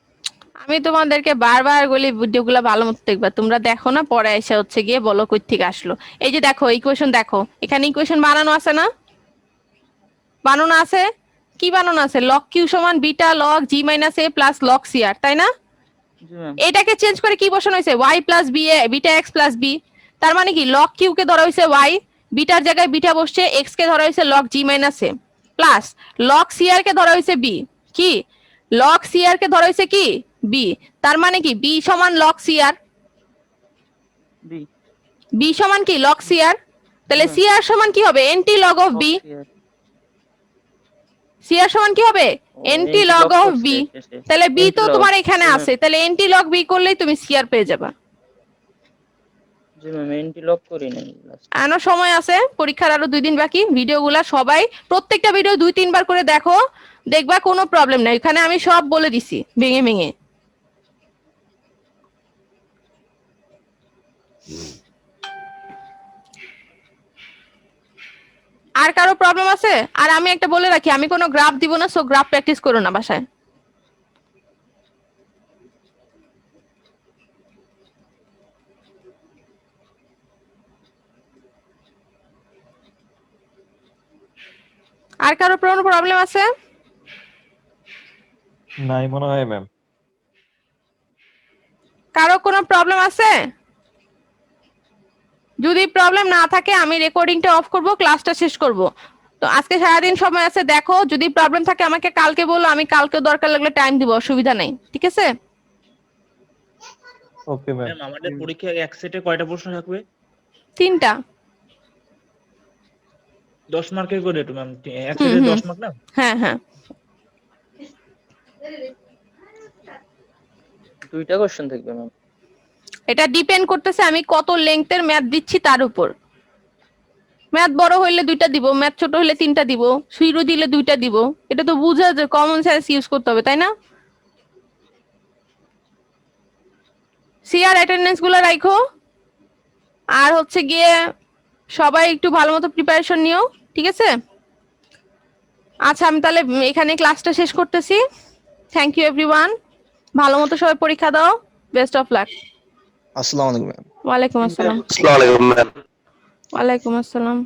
আমি তোমাদেরকে বারবার বলি ভিডিওগুলো ভালো মতো দেখবা, তোমরা দেখো না, পরে এসে হচ্ছে গিয়ে বলো কই থেকে আসলো। এই যে দেখো ইকুয়েশন, দেখো এখানে ইকুয়েশন বানানো আছে না, বানানো আছে, কি বানানো আছে, লগ কিউ সমান বিটা লগ জি মাইনাস এ প্লাস লগ সিআর, তাই না? জি ম্যাম। এটাকে চেঞ্জ করে কি বসানো হয়েছে, Y plus B A beta x plus B. তার মানে কি লগ কিউ কে ধরা হয়েছে ওয়াই, বিটার জায়গায় বিটা বসছে, এক্স কে ধরা হয়েছে লগ জি মাইনাস এ প্লাস লগ সিআর কে ধরা হয়েছে বি, কি লগ সিআর কে ধরা হয়েছে কি বি। তার মানে কি বি সমান লগ সিআর, বি বি সমান কি লগ সিআর, তাহলে সিআর সমান কি হবে N T log of B, CR সমান কি হবে এনটি লগ অফ বি। তাহলে বি তো তোমার এখানে আছে, তাহলে এনটি লগ বি করলেই তুমি সিআর পেয়ে যাবে। জি ম্যাম এন্টি লক করি নাই লাস্ট। এখনো সময় আছে, পরীক্ষার আরো 2 দিন বাকি। ভিডিওগুলা সবাই প্রত্যেকটা ভিডিও 2-3 বার করে দেখো, দেখবা কোনো প্রবলেম নাই, এখানে আমি সব বলে দিছি ভেঙে ভেঙে। আর কারো প্রবলেম আছে? আর আমি একটা বলে রাখি, আমি কোনো গ্রাফ দিব না, সো গ্রাফ প্র্যাকটিস করো না বাসায়। আর কারো কোনো প্রবলেম আছে? নাই মনে হয় ম্যাম। কারো কোনো প্রবলেম আছে? যদি প্রবলেম না থাকে আমি রেকর্ডিংটা অফ করব, ক্লাসটা শেষ করব। তো আজকে সারাদিন সময় আছে, দেখো যদি প্রবলেম থাকে আমাকে কালকে বলো, আমি কালকে দরকার লাগলে টাইম দিব, অসুবিধা নেই, ঠিক আছে? Okay ma'am. ম্যাম আমাদের পরীক্ষায় এক সেটে কয়টা প্রশ্ন থাকবে? 3টা। 10 মার্কের করে একটু ম্যাম, এক সেটে 10 মার্ক না? হ্যাঁ হ্যাঁ। 2টা কোশ্চেন থাকবে ম্যাম। এটা ডিপেন্ড করতেছে আমি কত লেংথের ম্যাথ দিচ্ছি তার উপর। ম্যাথ বড় হইলে 2টা দিব, ম্যাথ ছোট হইলে 3টা দিব, সুইরো দিলে 2টা দিব। এটা তো বুঝা যে কমন সেন্স ইউজ করতে হবে, তাই না? সিআর অ্যাটেন্ডেন্স গুলো রাখো, আর হচ্ছে গিয়ে সবাই একটু ভালো মতো প্রিপারেশন নিও, ঠিক আছে? আচ্ছা আমি তাহলে এখানে ক্লাসটা শেষ করতেছি। থ্যাংক ইউ এভরিওয়ান, ভালো মতো সবাই পরীক্ষা দাও, বেস্ট অফ লাক। আসসালামু আলাইকুম ম্যাম। ওয়ালাইকুম আসসালাম। আসসালামু আলাইকুম ম্যাম। ওয়ালাইকুম আসসালাম।